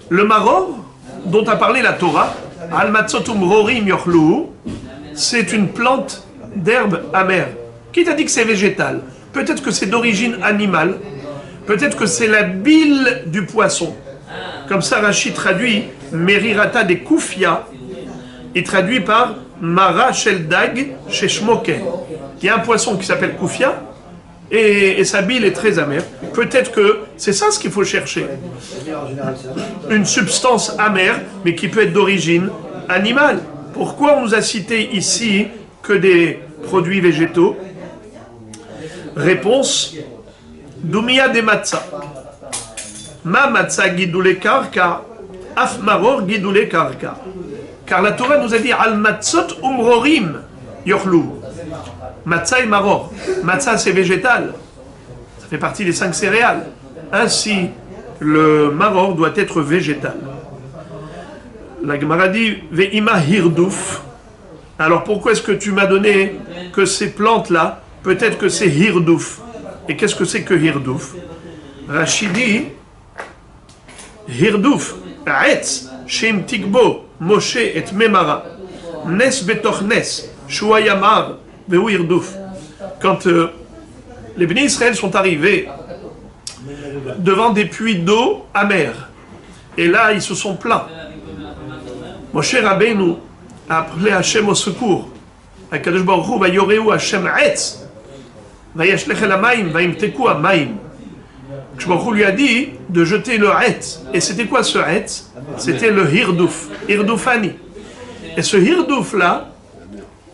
le maror, dont a parlé la Torah, Al-Matzotum Rorim Yochlu, c'est une plante d'herbe amère. Qui t'a dit que c'est végétal? Peut-être que c'est d'origine animale, peut-être que c'est la bile du poisson. Comme ça, Rashi traduit Merirata de Kufia, il traduit par Mara Shel Dag Sheshmoken. Il y a un poisson qui s'appelle Kufia, et sa bile est très amère. Peut-être que c'est ça ce qu'il faut chercher. Une substance amère, mais qui peut être d'origine animale. Pourquoi on nous a cité ici que des produits végétaux? Réponse, Dumia de Matzah. Ma Matzah gidoule karka, af maror gidoule karka. Car la Torah nous a dit al matzot umrorim yochlu. Matzah et maror. Matzah c'est végétal. Ça fait partie des 5 céréales. Ainsi, le maror doit être végétal. La Gemara dit ve'ima hirduf. Alors pourquoi est-ce que tu m'as donné que ces plantes-là, peut-être que c'est hirduf? Et qu'est-ce que c'est que hirduf? Rachid dit hirduf, etz, shem tikbo, Moshe et memara, nes betoch nes, shuayamar, ve'u hirduf. Quand les bénis Israël sont arrivés devant des puits d'eau amers, et là ils se sont plaints. Moshe Rabbeinu a appelé Hachem au secours. Akadosh Baruch Hu vayoreu Hachem etz, vayashlech el hamayim, vayimteku hamayim. Akadosh Baruch Hu lui a dit de jeter le etz. Et c'était quoi ce etz? C'était le hirduf, hirdufani. Et ce hirduf là,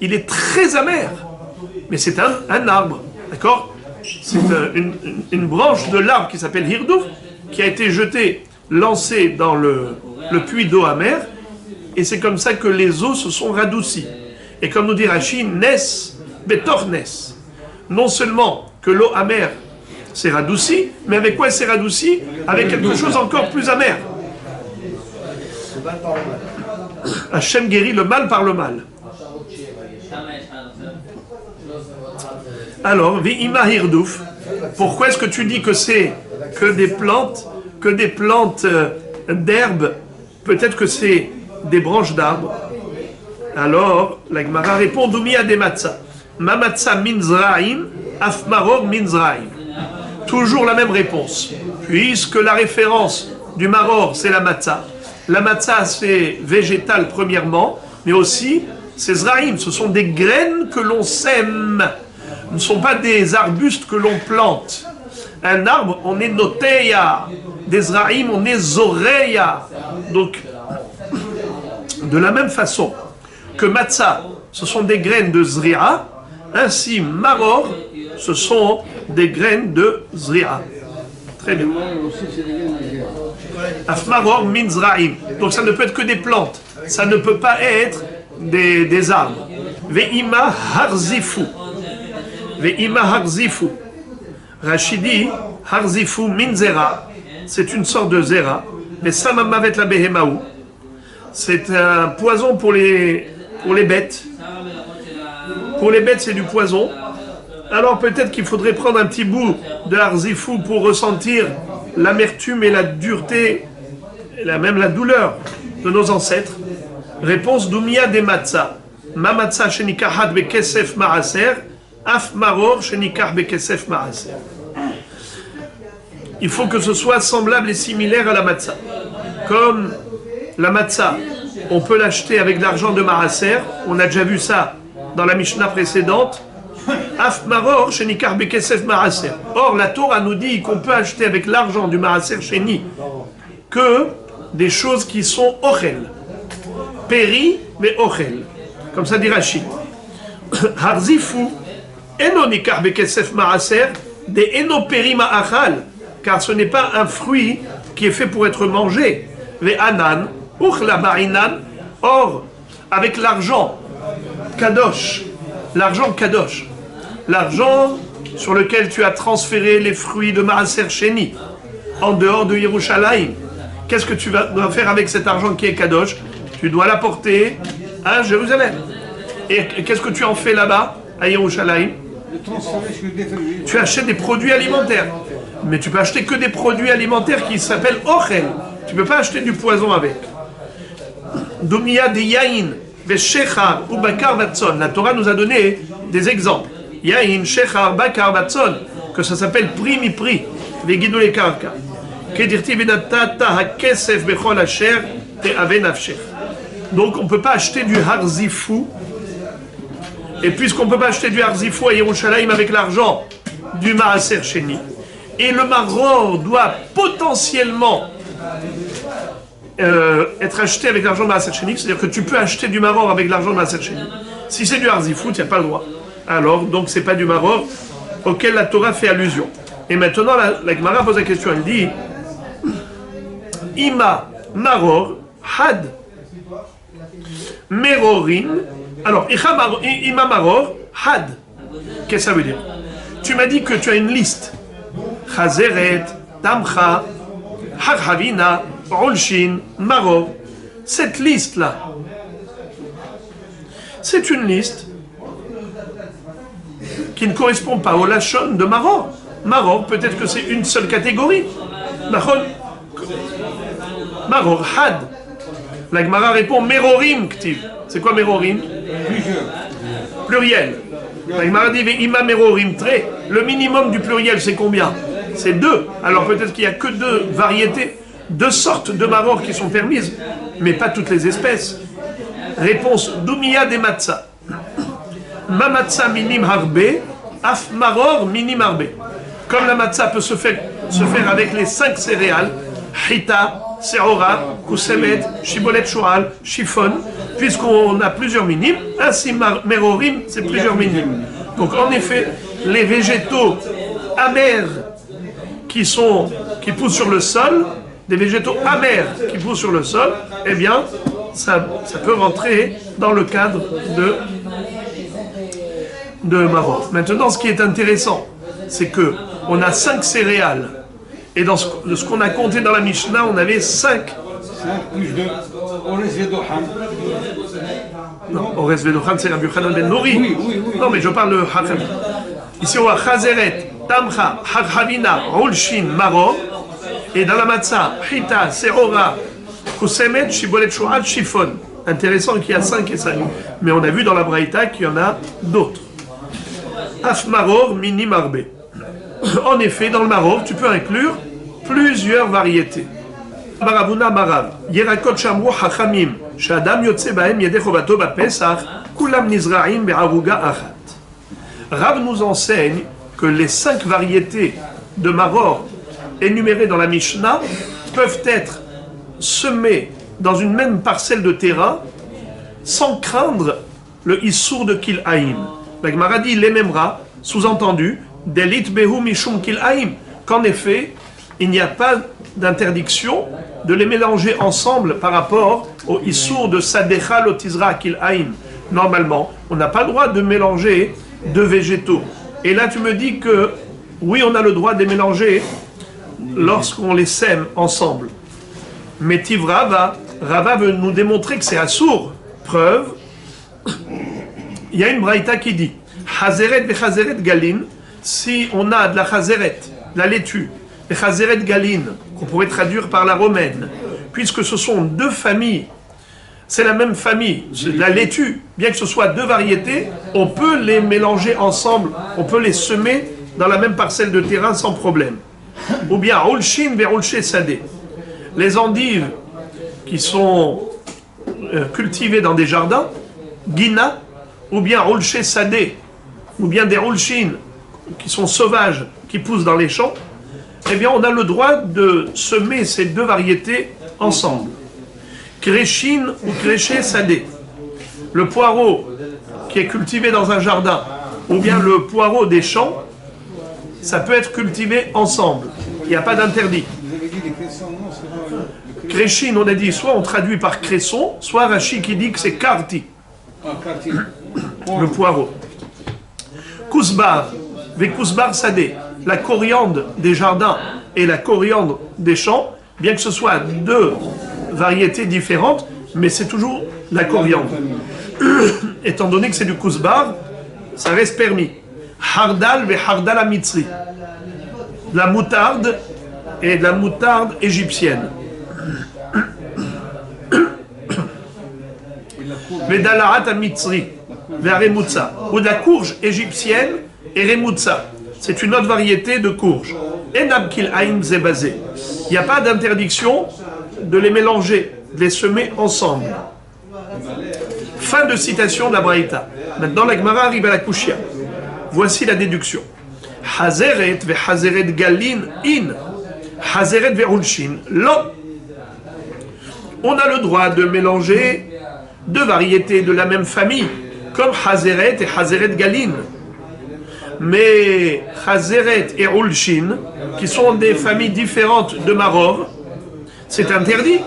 il est très amer. Mais c'est un arbre, d'accord? C'est une branche de l'arbre qui s'appelle hirduf, qui a été jetée, lancée dans le puits d'eau amère. Et c'est comme ça que les eaux se sont radoucies. Et comme nous dit Rashi, nes betor nes. Non seulement que l'eau amère s'est radoucie, mais avec quoi elle s'est radoucie? Avec quelque chose encore plus amer. Hachem guérit le mal par le mal. Alors, Ve'ima hirduf, pourquoi est-ce que tu dis que c'est que des plantes d'herbe? Peut-être que c'est des branches d'arbres. Alors, la Gemara répond Dumia de matzah. Ma matzah minzraim, afmaror minzraim. Toujours la même réponse. Puisque la référence du maror, c'est la matzah. La matzah, c'est végétal premièrement. mais aussi ces zraïm, ce sont des graines que l'on sème, ce ne sont pas des arbustes que l'on plante. Un arbre, on est noteya, des zraïm, on est zoreya. Donc, de la même façon que matzah, ce sont des graines de zri'a, ainsi maror, ce sont des graines de zri'a. Très bien. Afmaror min zraïm. Donc ça ne peut être que des plantes, ça ne peut pas être des arbres. Ve'ima harzifu. Ve'ima harzifu. Rachidi, harzifu min zera. C'est une sorte de zera. Mais samamavet la behemaou. C'est un poison pour les bêtes. Pour les bêtes, c'est du poison. Alors peut-être qu'il faudrait prendre un petit bout de harzifu pour ressentir l'amertume et la dureté, et même la douleur de nos ancêtres. Réponse d'Oumia de Matzah. Ma Matzah shenikahad bekesef maaser, af maror shenikah bekesef maaser. Il faut que ce soit semblable et similaire à la Matzah. Comme la Matzah, on peut l'acheter avec de l'argent de maaser, on a déjà vu ça dans la Mishnah précédente. Af maror shenikah bekesef maaser. Or, la Torah nous dit qu'on peut acheter avec l'argent du maaser sheni que des choses qui sont ochel. Péri, mais ochel. Comme ça dit Rachid. Harzifu, eno nikar bekesef maaser, de eno péri ma'achal, car ce n'est pas un fruit qui est fait pour être mangé. Ve anan, uchla ba'inan, or, avec l'argent kadosh, l'argent sur lequel tu as transféré les fruits de maaser sheni, en dehors de Yerushalayim, qu'est-ce que tu dois faire avec cet argent qui est kadosh? Tu dois l'apporter à Jérusalem. Et qu'est-ce que tu en fais là-bas, à Yerushalayim? Tu achètes des produits alimentaires. Mais tu peux acheter que des produits alimentaires qui s'appellent ochel. Tu ne peux pas acheter du poison avec. Doumia de yain, veshechar ou bakar vatson. La Torah nous a donné des exemples. Yain, shechar, bakar vatson, que ça s'appelle pri mi pri, vegidou le karka. Kedirti venatata hakesef bechol asher te ave nafshech. Donc on ne peut pas acheter du harzifu. Et puisqu'on ne peut pas acheter du harzifu à Yerushalayim avec l'argent du maaser sheni, et le maror doit potentiellement être acheté avec l'argent de maaser sheni, c'est-à-dire que tu peux acheter du maror avec l'argent de maaser sheni. Si c'est du harzifu, tu n'as pas le droit. Alors, donc c'est pas du maror auquel la Torah fait allusion. Et maintenant, la Gemara pose la question, elle dit Ima maror had merorim. Alors, Ima maror had. Qu'est-ce que ça veut dire? Tu m'as dit que tu as une liste. Chazeret, Tamcha, Harhavina, Olshin, Maror. Cette liste-là, c'est une liste qui ne correspond pas au Lachon de Maror. Maror, peut-être que c'est une seule catégorie. Maror, Had. La Gemara répond Merorim, Ktiv. C'est quoi Merorim? Pluriel. La Gemara dit Ima Merorim, très. Le minimum du pluriel, c'est combien? C'est 2. Alors peut-être qu'il n'y a que 2 variétés, 2 sortes de maror qui sont permises, mais pas toutes les espèces. Réponse Doumia de Matzah. Ma Matzah minim harbe, af maror minim harbe. Comme la Matzah peut se faire avec les 5 céréales, Hita, Seora, Kusemet, Shibolet Shoal, Chiffon, puisqu'on a plusieurs minimes, ainsi Merorim, c'est plusieurs minimes. Donc en effet, les végétaux amers qui poussent sur le sol, des végétaux amers qui poussent sur le sol, eh bien, ça peut rentrer dans le cadre de Maror. Maintenant, ce qui est intéressant, c'est que on a 5 céréales. Et dans ce qu'on a compté dans la Mishnah, on avait 5. 5 plus 2. Ores Vedohan. Non, Ores Vedohan, c'est Rabbi Yochanan ben Nori. Oui. Non, mais je parle de Hacham. Ici, on a Chazeret, Tamcha, Harhavina, Rolshin, Maror. Et dans la Matzah, Hita, Seora, Kusemet, Shibolet Shoal, Chiffon. Intéressant qu'il y a 5 et 5. Mais on a vu dans la Braïta qu'il y en a d'autres. Af Maror, Mini Marbe. En effet, dans le maror, tu peux inclure plusieurs variétés. Baravuna Barav, Yerakot Shamru Hachamim, שאדם יוצא בהם ידי חובתו בפסח, כולם נזרעים בערוגה אחת. Rav nous enseigne que les 5 variétés de maror énumérées dans la Mishnah peuvent être semées dans une même parcelle de terrain sans craindre le issour de Kil'aim. La Gemara dit l'ememra, sous-entendu, delit behu mishum Kil'aim, qu'en effet, il n'y a pas d'interdiction de les mélanger ensemble par rapport au issour de Sadecha Lotizra Kil'aim. Normalement, on n'a pas le droit de mélanger deux végétaux. Et là, tu me dis que, oui, on a le droit de les mélanger lorsqu'on les sème ensemble. Mais Rava veut nous démontrer que c'est assour. Preuve, il y a une braïta qui dit Chazeret vechazeret galin, si on a de la chazeret, de la laitue, et chazeret galin, qu'on pourrait traduire par la romaine, puisque ce sont 2 familles, c'est la même famille, c'est de la laitue, bien que ce soit 2 variétés, on peut les mélanger ensemble, on peut les semer dans la même parcelle de terrain sans problème. Ou bien Ulshin verulché sadé, les endives qui sont cultivées dans des jardins, Guina, ou bien Ulché sadé, ou bien des Ulshin qui sont sauvages, qui poussent dans les champs, eh bien on a le droit de semer ces 2 variétés ensemble. Kreshin ou Kreché sadé, le poireau qui est cultivé dans un jardin, ou bien le poireau des champs, ça peut être cultivé ensemble. Il n'y a pas d'interdit. Vous avez dit les cressons, non, c'est pas... Kreshin, on a dit, soit on traduit par cresson, soit Rashi qui dit que c'est karti, quartier. le poireau. Kousbar, Kousbar sadé, la coriandre des jardins et la coriandre des champs, bien que ce soit 2 variétés différentes, mais c'est toujours la coriandre. Étant donné que c'est du kousbar, ça reste permis. Hardal ve hardal amitzri, la moutarde et de la moutarde égyptienne. Vedalarat amitzri, ve remutza, ou de la courge égyptienne et remutza. C'est une autre variété de courge. Enab kil'aim zebazé. Il n'y a pas d'interdiction de les mélanger, de les semer ensemble. Fin de citation de la Braïta. Maintenant, la Gemara arrive à la Kushia. Voici la déduction. Hazeret ve hazeret galin in. Hazeret ve ulshin lo. On a le droit de mélanger 2 variétés de la même famille, comme Hazeret et Hazeret galin. Mais Hazeret et Ulshin, qui sont des familles différentes de maror, c'est interdit.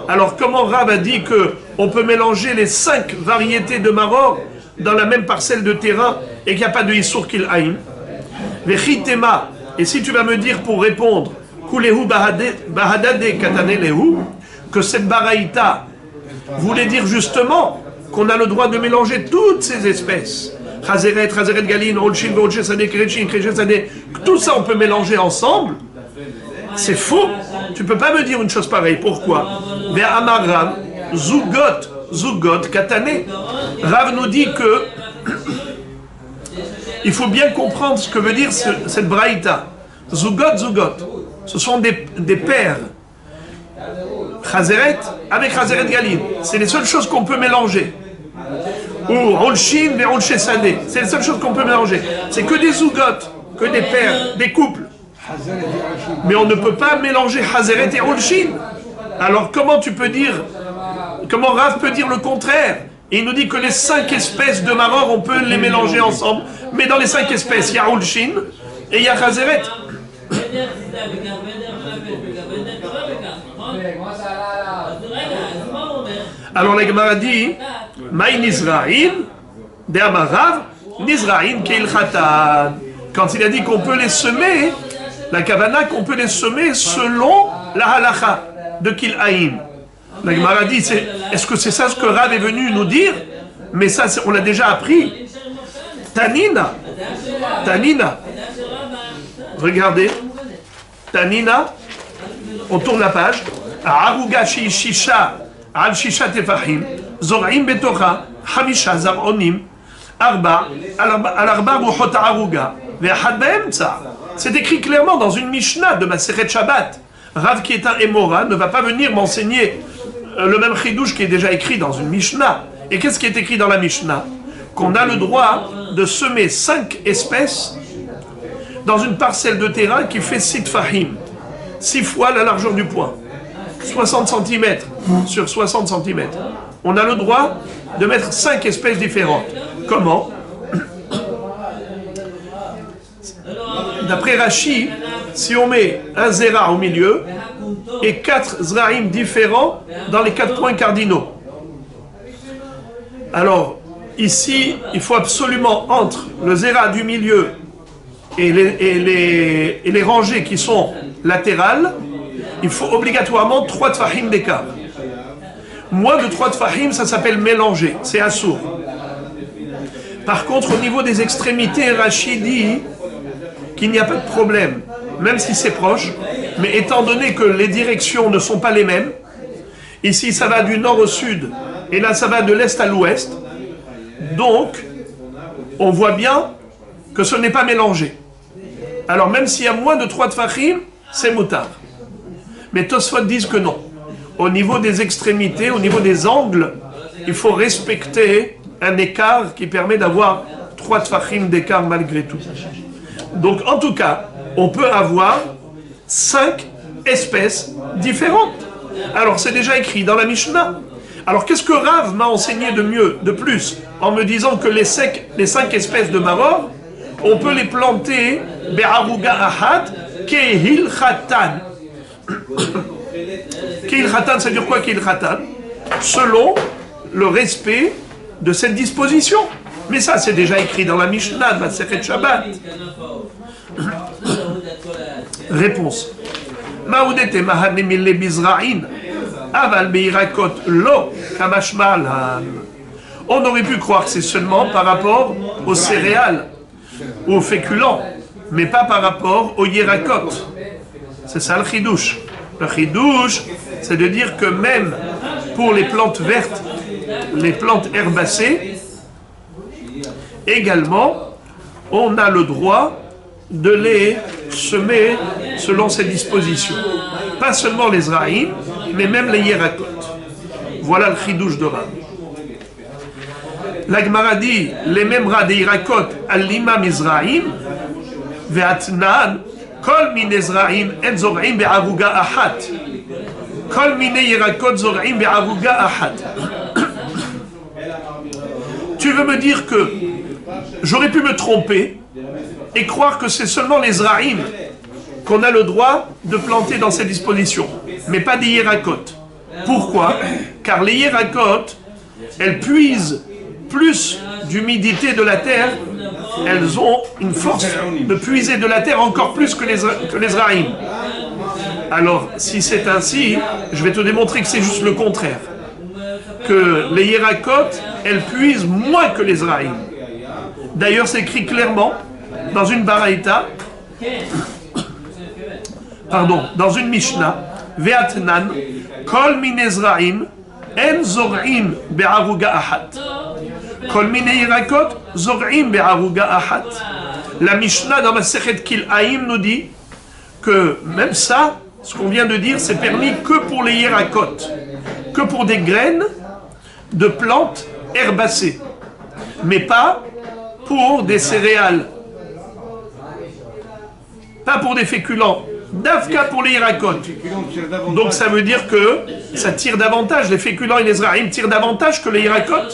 Alors comment Rav a dit qu'on peut mélanger les 5 variétés de maror dans la même parcelle de terrain et qu'il n'y a pas de Issour Kil'aim? Vechitema, et si tu vas me dire pour répondre, Kulehu bahadade katanelehu, que cette baraïta voulait dire justement qu'on a le droit de mélanger toutes ces espèces. Chazeret, Chazeret galin, Olshin, Olshin sadé, Krechin, Krechin sadé, tout ça on peut mélanger ensemble. C'est faux. Tu peux pas me dire une chose pareille. Pourquoi? Vers Amar Rav, Zugot, Katane. Rav nous dit que il faut bien comprendre ce que veut dire cette braïta. Zugot. Ce sont des paires. Chazeret avec Chazeret galin. C'est les seules choses qu'on peut mélanger. Ou Olshin vers Olshin sadé. C'est les seules choses qu'on peut mélanger. C'est que des Zugot, que des paires, des couples. Mais on ne peut pas mélanger Hazeret et Olshin. Alors comment tu peux dire, comment Rav peut dire le contraire? Et il nous dit que les 5 espèces de maror, on peut les mélanger ensemble. Mais dans les 5 espèces, il y a Olshin et il y a Hazeret. Alors la Gemara dit, Maï Nizra'in, de Amarav, Nizra'in Keil Khatan. Quand il a dit qu'on peut les semer, la Kavana qu'on peut les semer selon la halacha de Kil'aim. La Gemara dit, est-ce que c'est ça ce que Rav est venu nous dire? Mais ça, on l'a déjà appris. Tanina. Regardez. Tanina. On tourne la page. Aruga shisha al shisha tefahim zor'im betocha hamisha zar'onim arba al arba buchot aruga ve'achad be'emtza. C'est écrit clairement dans une Mishnah de Masechet Shabbat. Rav qui est un Émora ne va pas venir m'enseigner le même chidouche qui est déjà écrit dans une Mishnah. Et qu'est-ce qui est écrit dans la Mishnah? Qu'on a le droit de semer 5 espèces dans une parcelle de terrain qui fait 6 fahim, 6 fois la largeur du poing, 60 cm sur 60 cm. On a le droit de mettre 5 espèces différentes. Comment? D'après Rashi, si on met un zera au milieu et 4 zraïm différents dans les 4 points cardinaux. Alors, ici, il faut absolument, entre le zera du milieu et les rangées qui sont latérales, il faut obligatoirement 3 tfahim d'écart. Moins de 3 tfahim, ça s'appelle mélanger, c'est assourd. Par contre, au niveau des extrémités, Rashi dit qu'il n'y a pas de problème, même si c'est proche, mais étant donné que les directions ne sont pas les mêmes, ici ça va du nord au sud, et là ça va de l'est à l'ouest, donc on voit bien que ce n'est pas mélangé. Alors même s'il y a moins de 3 tfahim, c'est moutard. Mais Tosfot disent que non. Au niveau des extrémités, au niveau des angles, il faut respecter un écart qui permet d'avoir 3 tfahim d'écart malgré tout. Donc en tout cas, on peut avoir 5 espèces différentes. Alors c'est déjà écrit dans la Mishnah. Alors qu'est-ce que Rav m'a enseigné de mieux, de plus, en me disant que les 5 espèces de maror, on peut les planter be'aruga ahad kehil khatan. Kehil khatan, ça veut dire quoi kehil khatan? Selon le respect de cette disposition. Mais ça c'est déjà écrit dans la Mishnah, dans la Masechet Shabbat. Réponse. Maoudete mahanemile bizra'in aval beirakot lo kamashmalan. On aurait pu croire que c'est seulement par rapport aux céréales ou aux féculents, mais pas par rapport aux yerakot. C'est ça le chidouche. Le chidouche, c'est de dire que même pour les plantes vertes, les plantes herbacées, également, on a le droit de les semer selon ces dispositions. Pas seulement les zraïm, mais même les yerakot. Voilà le chidouche de Rav. La Gemara dit, les mêmes rats des yerakot al-lima mizraïm, ve'atnan, kol mine zraïm en zor'im be'aruga ahat. Kol mine yerakot zor'im be'aruga ahat. Tu veux me dire que j'aurais pu me tromper et croire que c'est seulement les zraïm qu'on a le droit de planter dans ces dispositions, mais pas des yerakot. Pourquoi? Car les yerakot, elles puisent plus d'humidité de la terre, elles ont une force de puiser de la terre encore plus que les zraïm. Alors, si c'est ainsi, je vais te démontrer que c'est juste le contraire. Que les yerakot, elles puisent moins que les zraïm. D'ailleurs, c'est écrit clairement dans une baraïta, dans une Mishnah, Ve'atnan, kol mine zraïm, en zor'im be'aruga ahat. Kol mine yerakot, zor'im be'aruga ahat. La Mishnah dans Masechet Kil'aim nous dit que même ça, ce qu'on vient de dire, c'est permis que pour les yerakot, que pour des graines de plantes herbacées, mais pas pour des céréales, pas pour des féculents, d'Afka pour les yerakot. Donc ça veut dire que ça tire davantage, les féculents et les zraïm tirent davantage que les yerakot.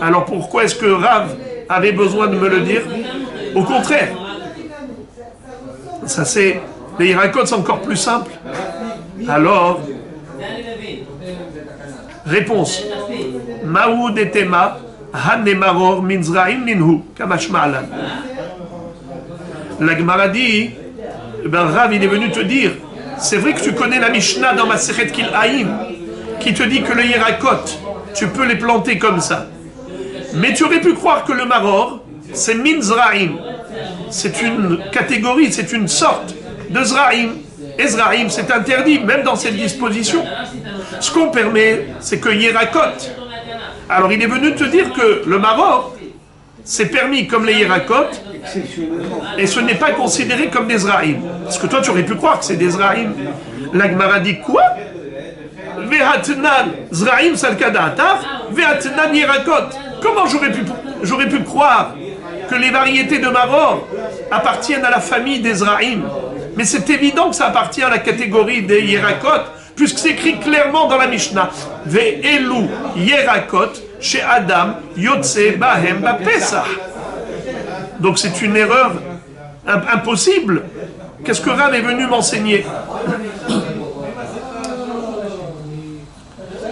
Alors pourquoi est-ce que Rav avait besoin de me le dire? Au contraire, ça c'est, les yerakot c'est encore plus simple. Alors, réponse. Maoud et Tema, Hanemaror min zraïm ninhu, kamashma'lan. La Gemara dit, Rav il est venu te dire, c'est vrai que tu connais la Mishnah dans Masechet Kil'aim, qui te dit que le yerakot, tu peux les planter comme ça. Mais tu aurais pu croire que le maror, c'est min zraïm. C'est une catégorie, c'est une sorte de zraïm. Et zraïm, c'est interdit, même dans cette disposition. Ce qu'on permet, c'est que yerakot. Alors il est venu te dire que le maror, c'est permis comme les yerakot, et ce n'est pas considéré comme des zraïm. Parce que toi, tu aurais pu croire que c'est des zraïm. La Gemara dit quoi? Ve'atnan zra'im salkada'ataf, ve'atnan yerakot. Comment j'aurais pu croire que les variétés de maror appartiennent à la famille des zra'im? Mais c'est évident que ça appartient à la catégorie des yerakot, puisque c'est écrit clairement dans la Mishnah. Ve'elu yerakot chez Adam yotse bahem bapesach. Donc c'est une erreur impossible. Qu'est-ce que Rav est venu m'enseigner?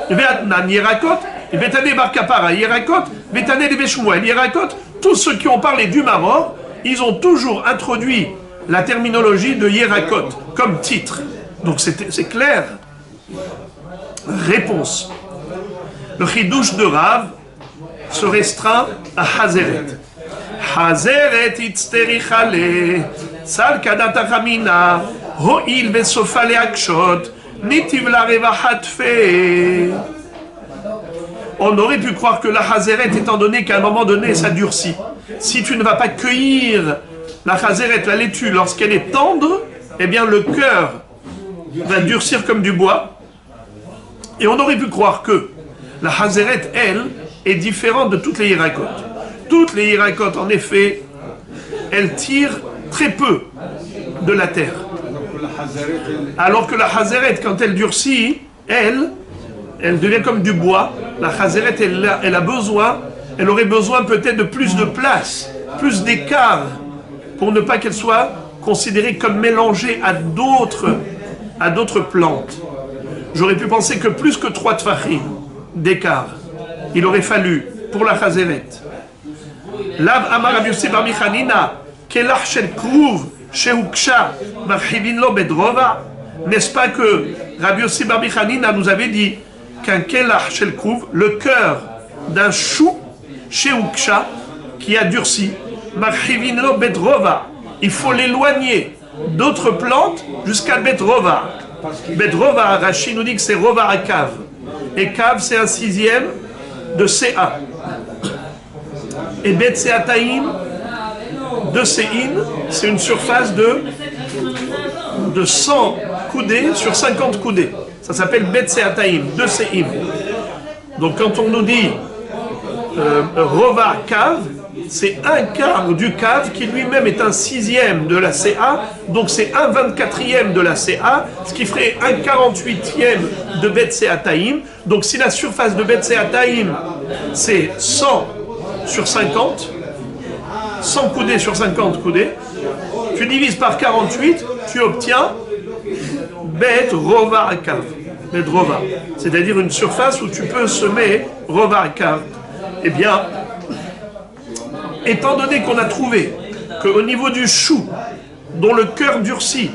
Ve'atnan yerakot, ve'tane bar kapara yerakot, ve'tane de Shmuel yerakot. Tous ceux qui ont parlé du maror, ils ont toujours introduit la terminologie de yerakot comme titre. Donc c'est clair. Réponse. Le chidouche de Rav se restreint à Hazeret. Hazeret itzterichale, sal kadata chamina, ho'il vesofale akshot, nitiv la revahat fe. On aurait pu croire que la Hazeret, étant donné qu'à un moment donné ça durcit, si tu ne vas pas cueillir la Hazeret, la laitue, lorsqu'elle est tendre, eh bien le cœur va durcir comme du bois. Et on aurait pu croire que la Hazeret, elle, est différente de toutes les Yerakot. Toutes les Yerakot, en effet, elles tirent très peu de la terre. Alors que la Hazeret, quand elle durcit, elle devient comme du bois. La Hazeret, elle aurait besoin peut-être de plus de place, plus d'écart, pour ne pas qu'elle soit considérée comme mélangée à d'autres plantes. J'aurais pu penser que plus que 3 tfachim d'écart, il aurait fallu pour la Hazeret. Lav amar Rabbi Yossi bar Michanina, kelach shel kruv sheuksha marchivin lo bedrova. N'est-ce pas que Rabbi Yossi bar Michanina nous avait dit qu'un kelach shel kruv, le cœur d'un chou sheuksha qui a durci, marchivin lo bedrova, il faut l'éloigner d'autres plantes jusqu'à bedrova. Bedrova, Rashi nous dit que c'est Rova à Kav. Et Kav, c'est un 6e de CA. Et Bet Seataim, de Sein, c'est une surface de 100 coudées sur 50 coudées. Ça s'appelle Bet Seataim, de Sein. Donc quand on nous dit Rova Kav, c'est un quart du cave qui lui-même est un 6e de la CA, donc c'est un 24e de la CA, ce qui ferait un 48e de Bet Seataim. Donc si la surface de Bet Seataim c'est 100 sur 50, 100 coudées sur 50 coudées, tu divises par 48, tu obtiens Bet Rova Kav, Bet Rova, c'est-à-dire une surface où tu peux semer Rova Kav. Eh bien, étant donné qu'on a trouvé qu'au niveau du chou, dont le cœur durcit,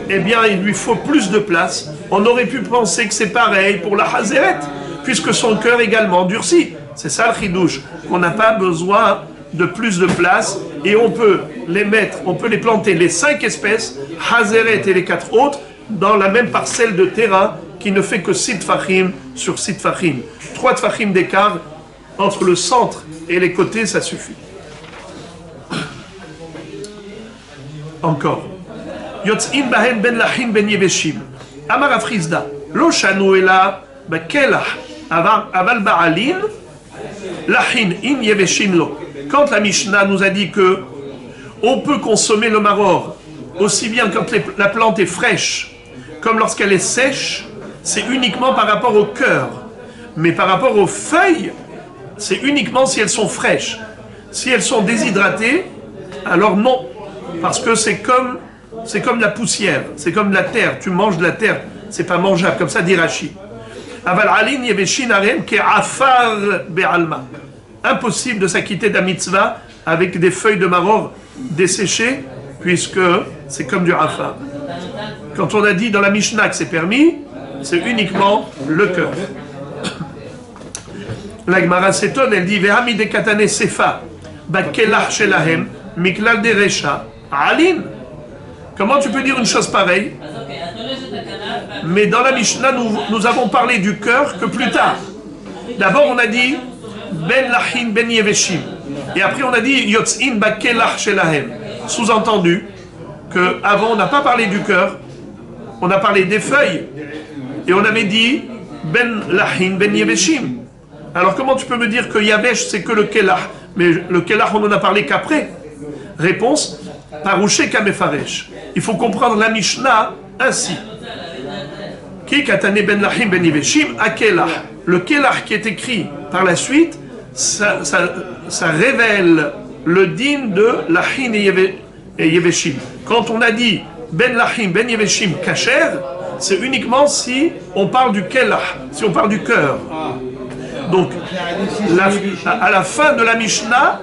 eh bien, il lui faut plus de place, on aurait pu penser que c'est pareil pour la Hazeret, puisque son cœur également durcit. C'est ça le chidouche, qu'on n'a pas besoin de plus de place, et on peut les planter, les 5 espèces, Hazeret et les 4 autres, dans la même parcelle de terrain, qui ne fait que 6 tfachim sur 6 tfachim. 3 tfachim d'écart entre le centre et les côtés, ça suffit. Encore. Yotz'im bahen ben lachin ben yeveshim. Amar Afrizda. Lo shanu ela bakelah aval ba'alin lachin in yeveshin lo. Quand la Mishnah nous a dit que on peut consommer le maror aussi bien quand la plante est fraîche comme lorsqu'elle est sèche, c'est uniquement par rapport au cœur. Mais par rapport aux feuilles, c'est uniquement si elles sont fraîches. Si elles sont déshydratées, alors non. Parce que c'est comme la poussière, c'est comme la terre. Tu manges de la terre, c'est pas mangeable, comme ça dit Rashi. Aval alin yeveshin arem ke afar be'alma. Impossible de s'acquitter d'un mitzvah avec des feuilles de maror desséchées, puisque c'est comme du afar. Quand on a dit dans la Mishnah que c'est permis, c'est uniquement le cœur. La Gemara s'étonne, elle dit Ve'ami de katane sefa bakelach shelahem miklal de resha alin. Comment tu peux dire une chose pareille? Mais dans la Mishnah, nous avons parlé du cœur que plus tard. D'abord, on a dit ben lachin ben yeveshim. Et après, on a dit yotz'in bakelach shelahem. Sous-entendu que avant, on n'a pas parlé du cœur, on a parlé des feuilles. Et on avait dit ben lachin ben yeveshim. Alors comment tu peux me dire que yavesh c'est que le kelach? Mais le kelach on en a parlé qu'après. Réponse, parouché kamefaresh. Il faut comprendre la Mishnah ainsi. Ki katane ben lachin ben yeveshim a kelach. Le kelach qui est écrit par la suite, ça révèle le din de lachin et yeveshim. Quand on a dit ben lachin ben yeveshim kasher, c'est uniquement si on parle du kelach, si on parle du cœur. Donc, à la fin de la Mishnah,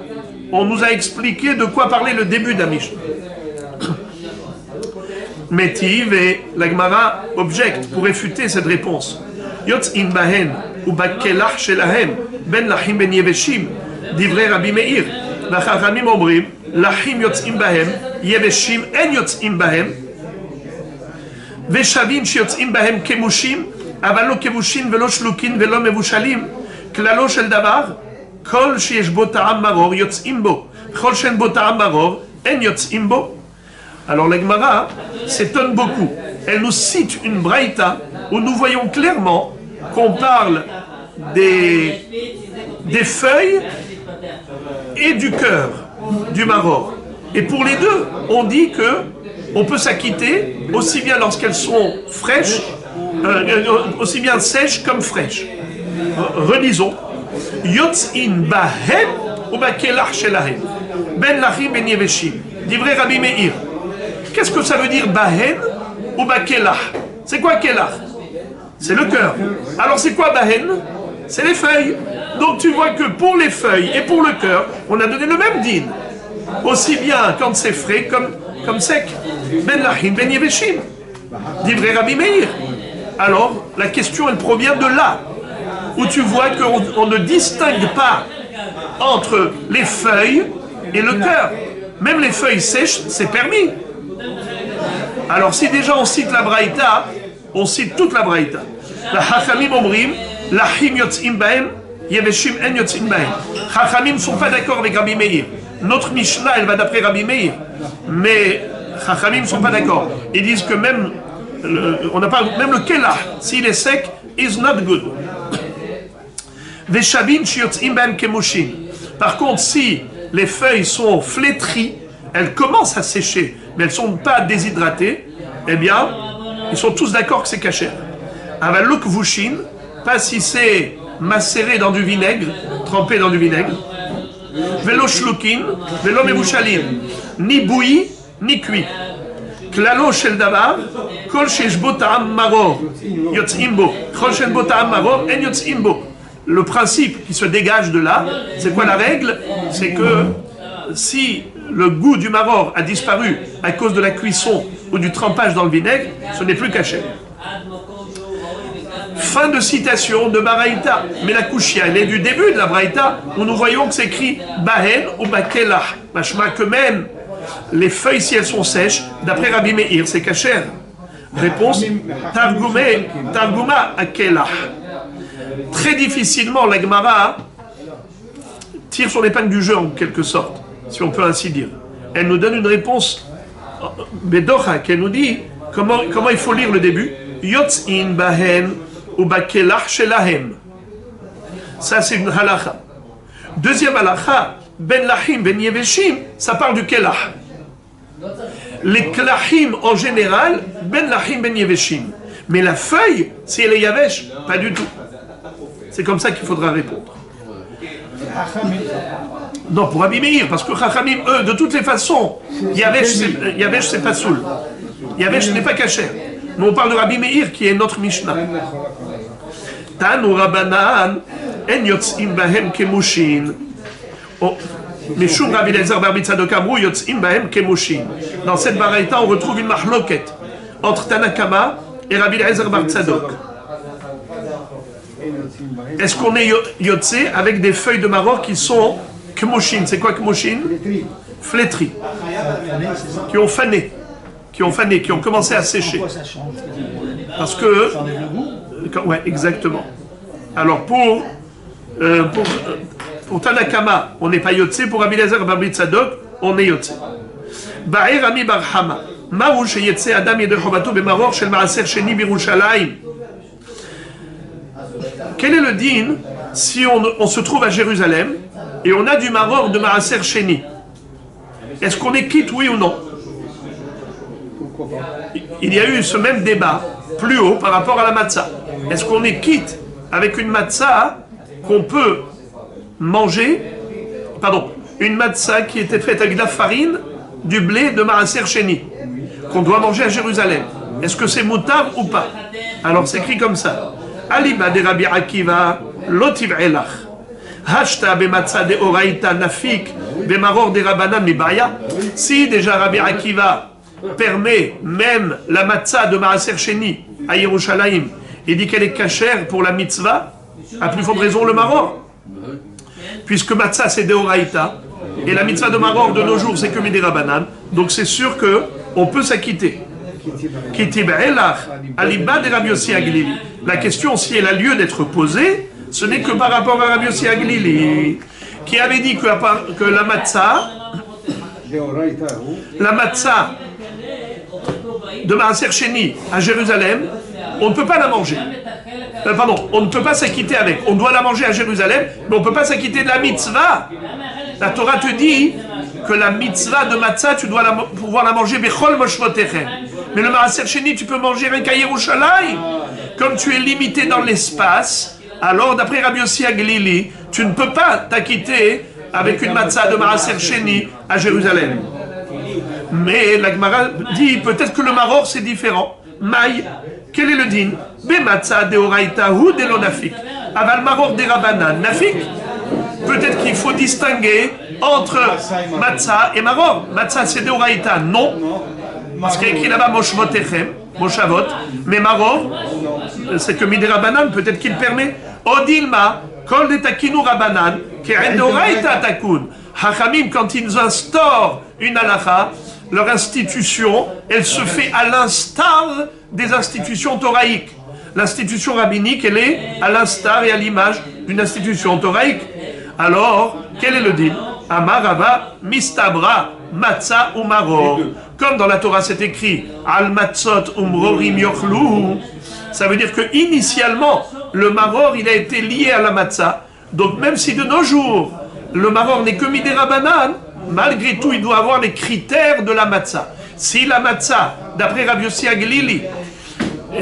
on nous a expliqué de quoi parlait le début de la Mishnah. Métiv et la Gemara objecte pour réfuter cette réponse. Yotz in bahen ou bakelach shelahem ben lachim ben yeveshim divrei Rabbi Meir. V'chachamim omrim lachim yotzim bahem yeveshim en yotzim bahem v'shavim shiyotzim bahem kemushim אבל לא כבושין ולא שלוקין ולא מבושלים, כללו של דבר, כל שיש בו טעם מרור יוצאים בו, כל שאין בו טעם מרור אין יוצאים בו. Alors la Gemara s'étonne beaucoup. Elle nous cite une braïta où nous voyons clairement qu'on parle des feuilles et du cœur du maror. Et pour les deux, on dit que on peut s'acquitter aussi bien lorsqu'elles sont fraîches, aussi bien sèches comme fraîches. Relisons. Yotzin bahem ou bakelach shelahem. Ben lachim ben yeveshim. Divrei Rabbi Meir. Qu'est-ce que ça veut dire bahen ou bakelach? C'est quoi kelach? C'est le cœur. Alors c'est quoi bahen? C'est les feuilles. Donc tu vois que pour les feuilles et pour le cœur, on a donné le même din. Aussi bien quand c'est frais comme sec. Ben lachim ben yeveshim. Divrei Rabbi Meir. Alors la question elle provient de là, où tu vois qu'on ne distingue pas entre les feuilles et le cœur. Même les feuilles sèches, c'est permis. Alors si déjà on cite la braïta, on cite toute la braïta. La Chachamim omrim, lachim yotzim bahem, yeveshim en yotzim bahem. Chachamim ne sont pas d'accord avec Rabbi Meir. Notre Mishnah, elle va d'après Rabbi Meir. Mais Chachamim ne sont pas d'accord. Ils disent que même, on n'a pas, même le kelah, s'il est sec, is not good. Veshavim shiyotzim bahem kemoshin. Par contre, si les feuilles sont flétries, elles commencent à sécher, mais elles ne sont pas déshydratées, eh bien, ils sont tous d'accord que c'est kasher. Aval lo kvushin, pas si c'est macéré dans du vinaigre, trempé dans du vinaigre. Velo shlukin, velo mevushalim, ni bouilli, ni cuit. Klalo shel davar, kol shesh bo ta'am maror, yotzim bo. Kol shesh bo ta'am maror, en yotzim bo. Le principe qui se dégage de là, c'est quoi la règle? C'est que si le goût du maror a disparu à cause de la cuisson ou du trempage dans le vinaigre, ce n'est plus caché. Fin de citation de Baraïta. Mais la Kushia, elle est du début de la Baraïta, où nous voyons que c'est écrit Bahen ou Bakelah. Machma que même les feuilles, si elles sont sèches, d'après Rabbi Meir, c'est caché. Réponse Targuma Akelah. Très difficilement, la Gemara tire son épingle du jeu en quelque sorte, si on peut ainsi dire. Elle nous donne une réponse Bedocha, qu'elle nous dit comment il faut lire le début. Yotzin bahen ou bakelach shelahem. Ça c'est une halacha. Deuxième halacha, ben lachim ben yeveshim, ça parle du kelach. Les kelachim en général, ben lachim ben yeveshim. Mais la feuille, si elle est yavesh, pas du tout. C'est comme ça qu'il faudra répondre. Non, pour Rabbi Meir, parce que Chachamim, eux, de toutes les façons, Yavesh c'est pas soul. Yavesh n'est pas caché. Mais on parle de Rabbi Meir qui est notre Mishnah. Tanu Rabbanan, en yotzim bahem kemushin. Meshum Rabbi Eliezer bar Tzadok amru yotzim bahem kemushin. Dans cette baraïta, on retrouve une mahloket entre Tanakama et Rabbi Eliezer bar Tzadok. Est-ce qu'on est yotze avec des feuilles de maror qui sont kmoshin? C'est quoi kmoshin? Flétries. Qui ont fané. Qui ont commencé à sécher. Parce que... Ouais, exactement. Alors pour Tanakama, on n'est pas yotze. Pour Rabbi Eliezer bar Tzadok, on est yotze. Ba'er Ami bar Hama. Ma'u sheyetze adam yedeh chovato b'maror shel ma'aser sheni b'Yerushalayim. quel est le din si on se trouve à Jérusalem et on a du maror de Maaser Sheni? Est-ce qu'on est quitte, oui ou non? Pourquoi pas? Il y a eu ce même débat plus haut par rapport à la matzah. Est-ce qu'on est quitte avec une matzah qu'on peut manger, une matzah qui était faite avec de la farine, du blé de Maaser Sheni, qu'on doit manger à Jérusalem? Est-ce que c'est moutar ou pas? Alors c'est écrit comme ça. Aliba de Rabbi Akiva, lotiv elach. Hashta be matzah de oraita nafik, be maror de Rabbanan mibaya. Si déjà Rabbi Akiva permet même la matzah de Maaser Sheni à Yerushalayim, il dit qu'elle est cachère pour la mitzvah, à plus forte raison le maror. Puisque matzah c'est de oraita, et la mitzvah de maror de nos jours c'est que midei Rabbanan, donc c'est sûr qu'on peut s'acquitter. La question, si elle a lieu d'être posée, ce n'est que par rapport à Rabbi Yossi Aglili, qui avait dit que la matzah de Maaser Sheni à Jérusalem, on ne peut pas la manger. On ne peut pas s'acquitter avec. On doit la manger à Jérusalem, mais on ne peut pas s'acquitter de la mitzvah. La Torah te dit que la mitzvah de matzah, tu dois pouvoir la manger bechol moshvotechem. Mais le Maaser Sheni, tu peux manger rien qu'à Yerushalayim. Comme tu es limité dans l'espace, alors d'après Rabbi Yossi Aglili, tu ne peux pas t'acquitter avec une matzah de Maaser Sheni à Jérusalem. Mais la Gemara dit peut-être que le maror c'est différent. Maï, quel est le din? Be matzah de oraita ou de l'onafik. Aval maror de Rabbanan nafik. Peut-être qu'il faut distinguer entre matzah et maror. Matzah c'est de oraita, non. Parce qu'il y a écrit là-bas moshvotechem, moshavot, mais maror, c'est que midei Rabbanan, peut-être qu'il permet. Odilma, kol de takinu Rabbanan, ke'en d'oraita takun. Hachamim, quand ils instaurent une halakha, leur institution, elle se fait à l'instar des institutions toraïques. L'institution rabbinique, elle est à l'instar et à l'image d'une institution toraïque. Alors, quel est le din? Amarava mistabra matzah ou maror. Comme dans la Torah c'est écrit al matzot umrorim yochlu, ça veut dire que initialement le maror il a été lié à la matzah. Donc même si de nos jours le maror n'est que midei Rabbanan, malgré tout il doit avoir les critères de la matzah. Si la matzah, d'après Rabbi Yossi Aglili,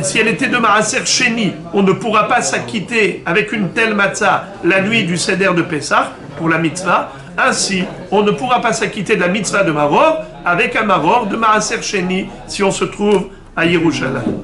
si elle était de Maaser Sheni, on ne pourra pas s'acquitter avec une telle matzah la nuit du Seder de Pessah pour la mitzvah. Ainsi, on ne pourra pas s'acquitter de la mitzvah de maror avec un maror de Maaser Sheni si on se trouve à Yerushalayim.